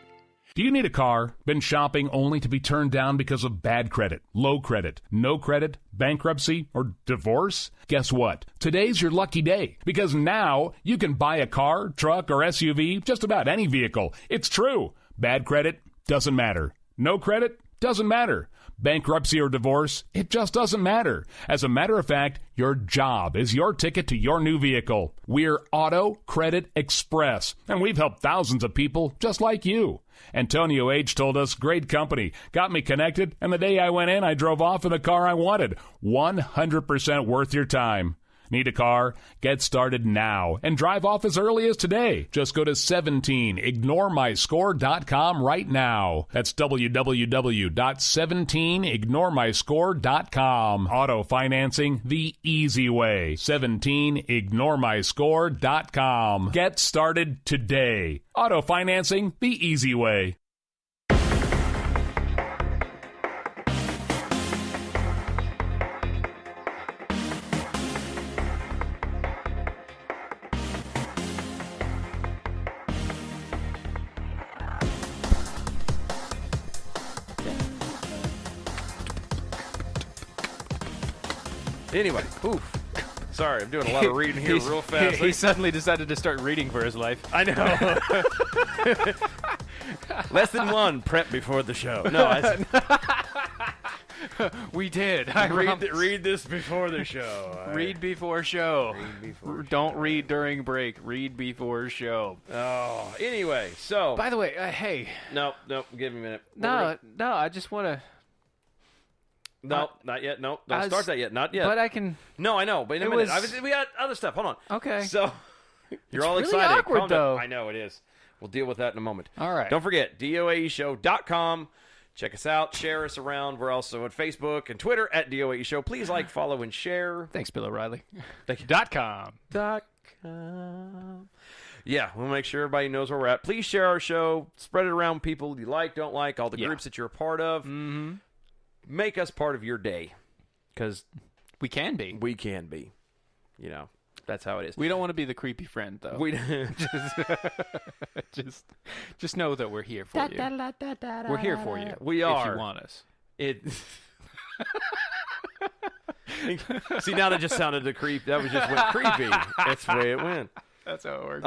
Speaker 5: Do you need a car? Been shopping only to be turned down because of bad credit, low credit, no credit, bankruptcy, or divorce? Guess what? Today's your lucky day, because now you can buy a car, truck, or SUV, just about any vehicle. It's true. Bad credit doesn't matter. No credit doesn't matter. Bankruptcy or divorce, it just doesn't matter. As a matter of fact, your job is your ticket to your new vehicle. We're Auto Credit Express, and we've helped thousands of people just like you. Antonio H. told us, great company, got me connected, and the day I went in, I drove off in the car I wanted. 100% worth your time. Need a car? Get started now and drive off as early as today. Just go to 17ignoremyscore.com right now. That's www.17ignoremyscore.com. Auto financing the easy way. 17ignoremyscore.com. Get started today. Auto financing the easy way.
Speaker 2: Anyway, oof. Sorry, I'm doing a lot of reading here real fast.
Speaker 3: He suddenly decided to start reading for his life.
Speaker 2: I know. Lesson 1, prep before the show. No,
Speaker 3: We did.
Speaker 2: read this before the show.
Speaker 3: Read before show.
Speaker 2: Read before
Speaker 3: Don't
Speaker 2: show.
Speaker 3: read during break. Read before show.
Speaker 2: Oh, anyway, so.
Speaker 3: By the way, hey.
Speaker 2: Nope, give me a minute.
Speaker 3: No, I just want to.
Speaker 2: No, not yet. No, don't start that yet. Not yet.
Speaker 3: But I can.
Speaker 2: No, I know. But in a minute. We got other stuff. Hold on.
Speaker 3: Okay.
Speaker 2: So, you're all
Speaker 3: really
Speaker 2: excited.
Speaker 3: awkward,
Speaker 2: Calm down.
Speaker 3: though.
Speaker 2: I know it is. We'll deal with that in a moment.
Speaker 3: All right.
Speaker 2: Don't forget, doaeshow.com. Check us out. Share us around. We're also on Facebook and Twitter at DOAE Show. Please like, follow, and share.
Speaker 3: Thanks, Bill O'Reilly.
Speaker 2: Thank you.
Speaker 3: .com.
Speaker 2: Yeah, we'll make sure everybody knows where we're at. Please share our show. Spread it around people you like, don't like, all the groups that you're a part of.
Speaker 3: Mm-hmm.
Speaker 2: Make us part of your day. Because
Speaker 3: we can be.
Speaker 2: We can be. You know, that's how it is.
Speaker 3: We don't want to be the creepy friend, though.
Speaker 2: We
Speaker 3: just know that we're here for you. We're here for you.
Speaker 2: We are.
Speaker 3: If you want us.
Speaker 2: See, now that just sounded the creep. That was just went creepy. That's the way it went.
Speaker 3: That's how it works.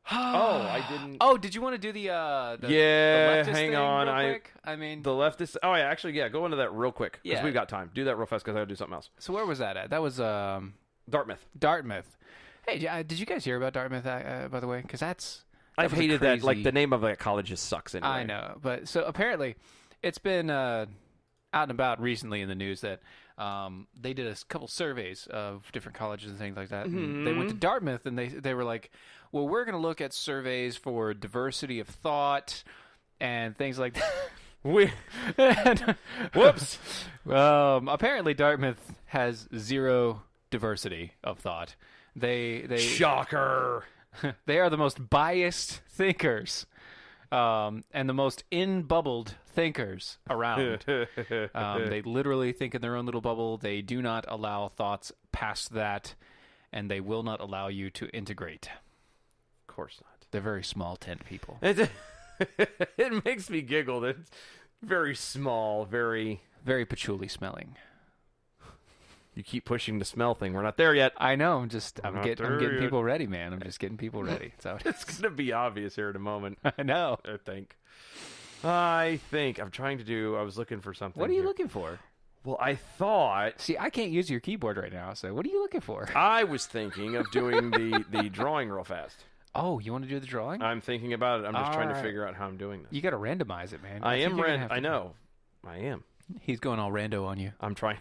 Speaker 2: I didn't.
Speaker 3: Oh, did you want to do the
Speaker 2: leftist
Speaker 3: hang
Speaker 2: thing
Speaker 3: on.
Speaker 2: Real
Speaker 3: I
Speaker 2: quick?
Speaker 3: mean,
Speaker 2: the leftist. Oh, yeah, actually, yeah. Go into that real quick because
Speaker 3: Yeah.
Speaker 2: we've got time. Do that real fast because I got to do something else.
Speaker 3: so where was that at? That was
Speaker 2: Dartmouth.
Speaker 3: Dartmouth. Hey, did you guys hear about Dartmouth? By the way, because
Speaker 2: I've
Speaker 3: was a
Speaker 2: hated that. Like
Speaker 3: crazy-
Speaker 2: the name of that college just sucks. Anyway.
Speaker 3: I know, but so apparently, it's been out and about recently in the news that they did a couple surveys of different colleges and things like that. And they went to Dartmouth and they were like, well, we're going to look at surveys for diversity of thought and things like that.
Speaker 2: Whoops.
Speaker 3: Apparently, Dartmouth has zero diversity of thought. They
Speaker 2: Shocker.
Speaker 3: they are the most biased thinkers. And the most in-bubbled thinkers around. They literally think in their own little bubble. They do not allow thoughts past that, and they will not allow you to integrate.
Speaker 2: Of course not.
Speaker 3: They're very small tent people.
Speaker 2: It makes me giggle. It's very small, very
Speaker 3: patchouli smelling.
Speaker 2: You keep pushing the smell thing. We're not there yet.
Speaker 3: I know. I'm getting
Speaker 2: yet.
Speaker 3: people ready, man. I'm just getting people ready. So
Speaker 2: It's going to be obvious here in a moment.
Speaker 3: I know.
Speaker 2: I think. I'm trying to do. I was looking for something.
Speaker 3: What are you
Speaker 2: here.
Speaker 3: looking for?
Speaker 2: Well, I thought.
Speaker 3: See, I can't use your keyboard right now. So what are you looking for?
Speaker 2: I was thinking of doing the drawing real fast.
Speaker 3: Oh, you want to do the drawing?
Speaker 2: I'm thinking about it. I'm just trying to
Speaker 3: Alright.
Speaker 2: figh out how I'm doing this.
Speaker 3: You got to randomize it, man.
Speaker 2: I
Speaker 3: think
Speaker 2: am
Speaker 3: you're gonna have
Speaker 2: I
Speaker 3: to-
Speaker 2: know. I am.
Speaker 3: He's going all rando on you.
Speaker 2: I'm trying.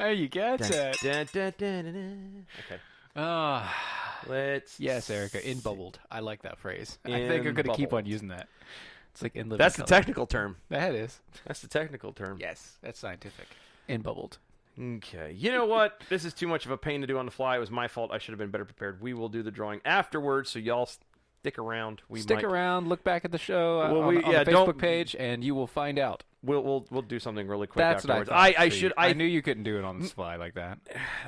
Speaker 3: You get it.
Speaker 2: Okay. Let's.
Speaker 3: Yes, Erica, in bubbled. I like that phrase. I think I'm going to keep on
Speaker 2: In-bubbled.
Speaker 3: using that. It's like in living
Speaker 2: That's the
Speaker 3: color.
Speaker 2: technical term.
Speaker 3: That is.
Speaker 2: That's the technical term.
Speaker 3: Yes, that's scientific. In bubbled.
Speaker 2: Okay. You know what? This is too much of a pain to do on the fly. It was my fault. I should have been better prepared. We will do the drawing afterwards, so y'all stick around.
Speaker 3: Stick around. Look back at the show
Speaker 2: Well,
Speaker 3: on the Facebook
Speaker 2: don't-
Speaker 3: page, and you will find out.
Speaker 2: We'll do something really quick
Speaker 3: That's
Speaker 2: afterwards.
Speaker 3: what I thought.
Speaker 2: I
Speaker 3: See,
Speaker 2: should.
Speaker 3: I knew you couldn't do it on the fly like that.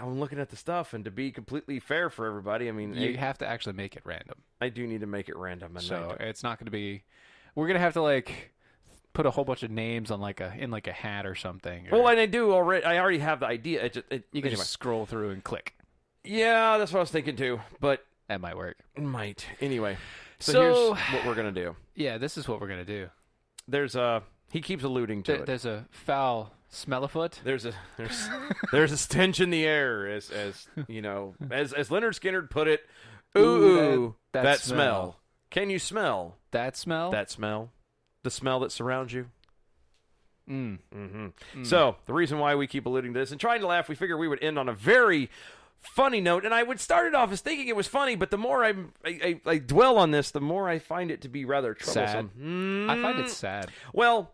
Speaker 2: I'm looking at the stuff, and to be completely fair for everybody, I mean,
Speaker 3: You have to actually make it random.
Speaker 2: I do need to make it random. And
Speaker 3: So it's not going to be. We're going to have to like put a whole bunch of names on in a hat or something. Or
Speaker 2: well, and I do already. I already have the idea.
Speaker 3: you can
Speaker 2: anyway.
Speaker 3: just scroll through and click.
Speaker 2: Yeah, that's what I was thinking too. But
Speaker 3: That might work.
Speaker 2: it might anyway. So
Speaker 3: So-
Speaker 2: here's what we're gonna do.
Speaker 3: Yeah, this is what we're going to do.
Speaker 2: he keeps alluding to it.
Speaker 3: There's a foul smell afoot.
Speaker 2: There's a stench in the air, as you know, as Leonard Skinner put it. Ooh, that smell. Can you smell
Speaker 3: that smell?
Speaker 2: that smell? The smell that surrounds you.
Speaker 3: Mm.
Speaker 2: So the reason why we keep alluding to this and trying to laugh, we figure we would end on a very funny note, and I would start it off as thinking it was funny, but the more I dwell on this, the more I find it to be rather troublesome.
Speaker 3: I find it sad.
Speaker 2: Well,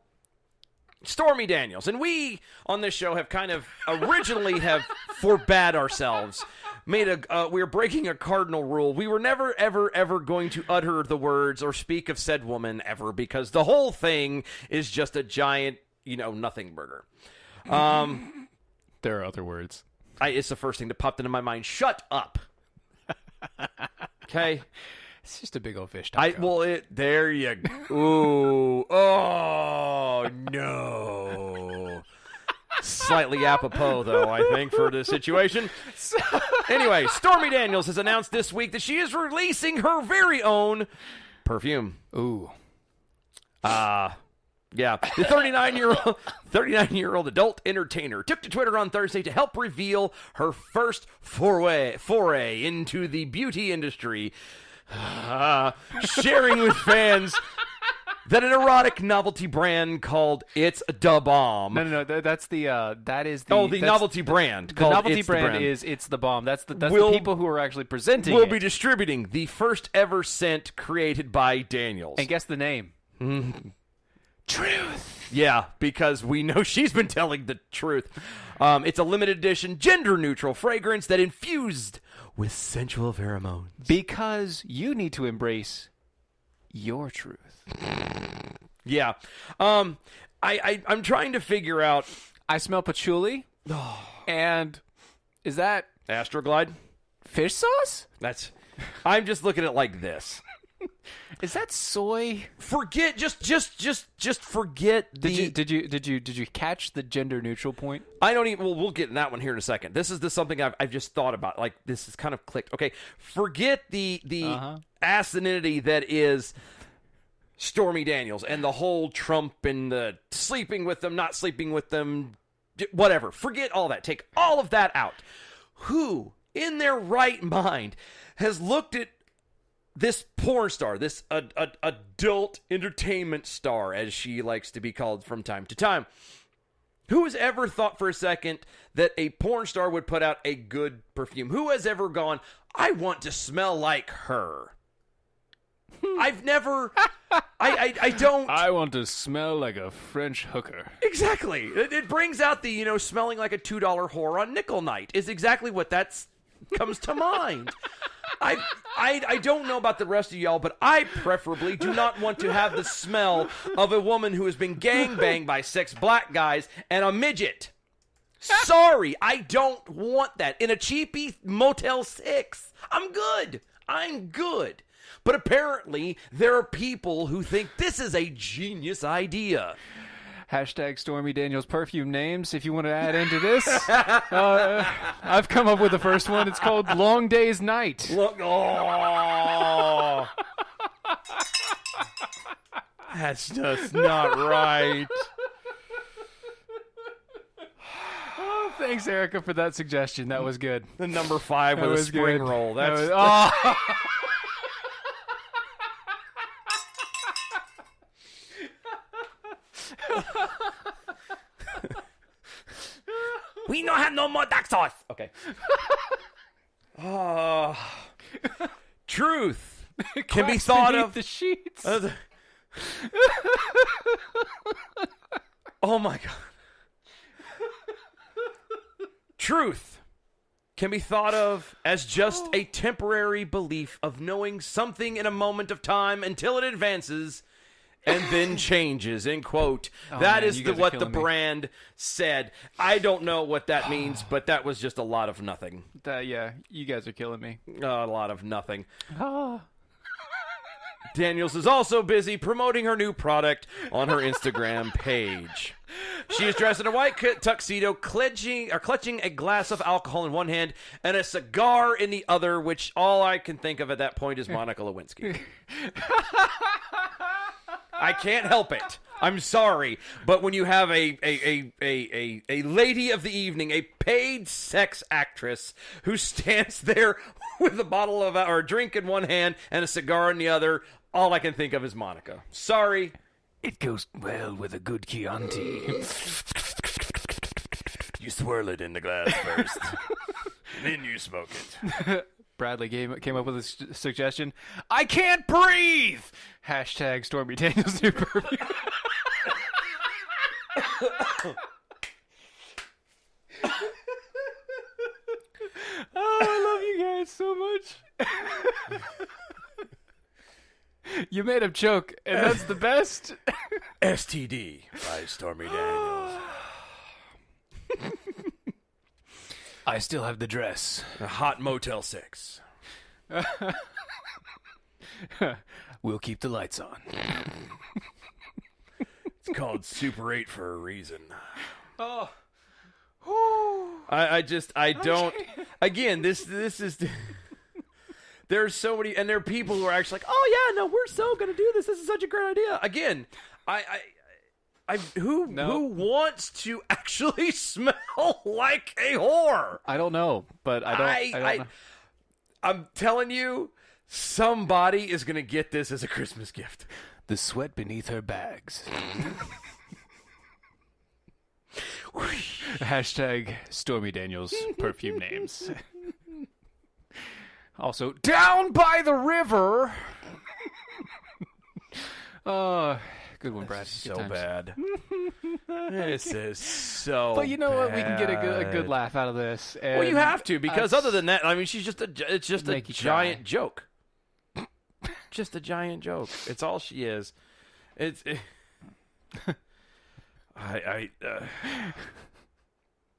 Speaker 2: Stormy Daniels, and we on this show have kind of originally have forbade ourselves. We were breaking a cardinal rule. We were never, ever, ever going to utter the words or speak of said woman ever, because the whole thing is just a giant, nothing burger.
Speaker 3: There are other words.
Speaker 2: It's the first thing that popped into my mind. Shut up. Okay.
Speaker 3: It's just a big old fish taco.
Speaker 2: There you go. Ooh. Oh, no. Slightly apropos, though, I think, for the situation. Anyway, Stormy Daniels has announced this week that she is releasing her very own perfume.
Speaker 3: Ooh.
Speaker 2: Yeah, the 39-year-old adult entertainer took to Twitter on Thursday to help reveal her first foray into the beauty industry, sharing with fans that an erotic novelty brand called It's Da Bomb.
Speaker 3: No, that's the that is the
Speaker 2: the novelty brand.
Speaker 3: The novelty brand is It's the Bomb. That's the people who are actually presenting.
Speaker 2: Will be distributing the first ever scent created by Daniels.
Speaker 3: And guess the name.
Speaker 2: Truth. Yeah, because we know she's been telling the truth. It's a limited edition, gender-neutral fragrance that infused with sensual pheromones.
Speaker 3: Because you need to embrace your truth.
Speaker 2: Yeah. I'm trying to figure out.
Speaker 3: I smell patchouli. And is that
Speaker 2: Astroglide?
Speaker 3: fish sauce?
Speaker 2: I'm just looking at it like this.
Speaker 3: Is that soy?
Speaker 2: Forget just forget the.
Speaker 3: Did you catch the gender neutral point?
Speaker 2: I don't even. Well, we'll get in that one here in a second. This is something I've just thought about. Like, this is kind of clicked. Okay, forget the asininity that is Stormy Daniels and the whole Trump and the sleeping with them, not sleeping with them, whatever. Forget all that. Take all of that out. Who in their right mind has looked at this porn star, this adult entertainment star, as she likes to be called from time to time? Who has ever thought for a second that a porn star would put out a good perfume? Who has ever gone, I want to smell like her? I've never, I don't.
Speaker 3: I want to smell like a French hooker.
Speaker 2: Exactly. It brings out the, smelling like a $2 whore on nickel night is exactly what comes to mind. I don't know about the rest of y'all, but I preferably do not want to have the smell of a woman who has been gangbanged by 6 black guys and a midget. Sorry, I don't want that. In a cheapy Motel 6, I'm good. But apparently, there are people who think this is a genius idea.
Speaker 3: Hashtag Stormy Daniels perfume names, if you want to add into this. I've come up with the first one. It's called Long Day's Night.
Speaker 2: Oh. That's just not right.
Speaker 3: Oh, thanks, Erica, for that suggestion. That was good.
Speaker 2: The number 5 with a spring roll. That's we don't have no more dark sauce. Okay. Truth can be thought of
Speaker 3: the sheets.
Speaker 2: Oh my God. Truth can be thought of as just a temporary belief of knowing something in a moment of time until it advances and then changes, end quote. That is what the brand said. I don't know what that means, but that was just a lot of nothing.
Speaker 3: Yeah, you guys are killing me.
Speaker 2: A lot of nothing. Daniels is also busy promoting her new product on her Instagram page. She is dressed in a white tuxedo, clutching a glass of alcohol in one hand and a cigar in the other, which all I can think of at that point is Monica Lewinsky. I can't help it. I'm sorry, but when you have a lady of the evening, a paid sex actress who stands there with a bottle of or a drink in one hand and a cigar in the other, all I can think of is Monica. Sorry.
Speaker 3: It goes well with a good Chianti.
Speaker 2: You swirl it in the glass first, then you smoke it.
Speaker 3: Bradley came up with a suggestion. I can't breathe! Hashtag Stormy Daniels' new perfume. Oh, I love you guys so much. You made him choke, and that's the best.
Speaker 2: STD by Stormy Daniels.
Speaker 3: I still have the dress.
Speaker 2: A hot Motel 6.
Speaker 3: We'll keep the lights on.
Speaker 2: It's called Super 8 for a reason.
Speaker 3: Oh.
Speaker 2: I don't. Again, this is. There's so many, and there are people who are actually like, "Oh yeah, no, we're so gonna do this. This is such a great idea." Again, who wants to actually smell like a whore?
Speaker 3: I don't know, but I don't know.
Speaker 2: I'm telling you, somebody is gonna get this as a Christmas gift.
Speaker 3: The sweat beneath her bags. Hashtag Stormy Daniels perfume names. Also, down by the river. Good one, Brad.
Speaker 2: So bad. This is so
Speaker 3: But you know what? We can get a
Speaker 2: bad.
Speaker 3: good laugh out of this. And
Speaker 2: Well, you have to, because other than that, I mean, it's just a
Speaker 3: Make you
Speaker 2: giant
Speaker 3: try.
Speaker 2: joke. Just a giant joke. It's all she is.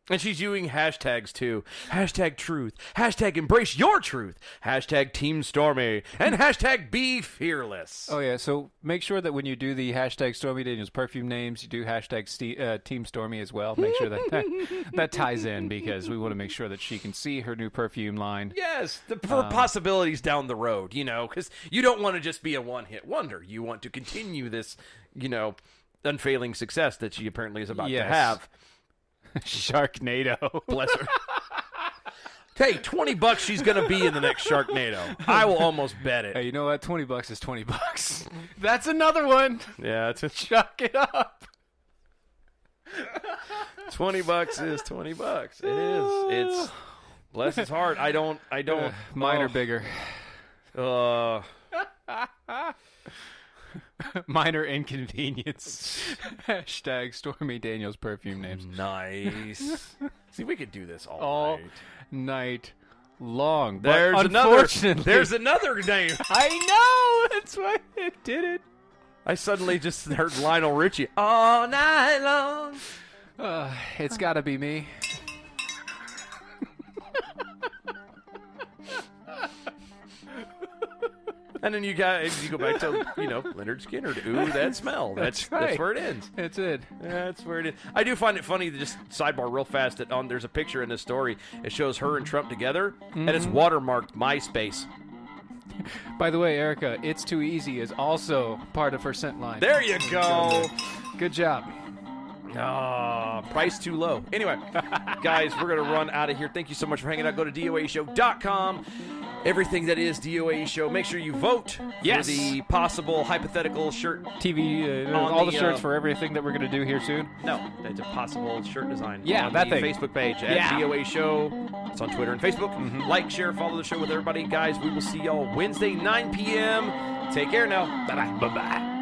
Speaker 2: And she's using hashtags too. Hashtag truth. Hashtag embrace your truth. Hashtag Team Stormy. And hashtag be fearless.
Speaker 3: Oh, yeah. So make sure that when you do the hashtag Stormy Daniels perfume names, you do hashtag Team Stormy as well. Make sure that ties in, because we want to make sure that she can see her new perfume line.
Speaker 2: Yes, for possibilities down the road, because you don't want to just be a one-hit wonder. You want to continue this, unfailing success that she apparently is about to have.
Speaker 3: Sharknado.
Speaker 2: Bless her. Hey, $20 she's going to be in the next Sharknado. I will almost bet it.
Speaker 3: Hey, you know what? $20 is $20. That's another one.
Speaker 2: Yeah,
Speaker 3: Chuck it up.
Speaker 2: $20 is $20. It is. It's bless his heart. I don't.
Speaker 3: Mine are bigger. Minor inconvenience. Hashtag Stormy Daniels perfume names.
Speaker 2: Nice. See, we could do this all
Speaker 3: night long.
Speaker 2: There's another name.
Speaker 3: I know. That's why it did it.
Speaker 2: I suddenly just heard Lionel Richie all night long.
Speaker 3: It's got to be me.
Speaker 2: And then you go back to, Leonard Skinner. Ooh, that smell. That's
Speaker 3: right.
Speaker 2: That's where it ends.
Speaker 3: That's it.
Speaker 2: That's where it is. I do find it funny, just sidebar real fast, that there's a picture in this story. It shows her and Trump together, and it's watermarked MySpace.
Speaker 3: By the way, Erica, It's Too Easy is also part of her scent line.
Speaker 2: There you go.
Speaker 3: Good job.
Speaker 2: Price too low. Anyway, guys, we're going to run out of here. Thank you so much for hanging out. Go to DOAShow.com. Everything that is DOA Show. Make sure you vote for the possible hypothetical shirt.
Speaker 3: TV, all the shirts for everything that we're going to do here soon.
Speaker 2: No, that's a possible shirt design.
Speaker 3: Yeah,
Speaker 2: on
Speaker 3: that
Speaker 2: the
Speaker 3: thing.
Speaker 2: Facebook page at DOA Show. It's on Twitter and Facebook. Like, share, follow the show with everybody. Guys, we will see y'all Wednesday, 9 p.m. Take care now. Bye-bye.
Speaker 3: Bye-bye.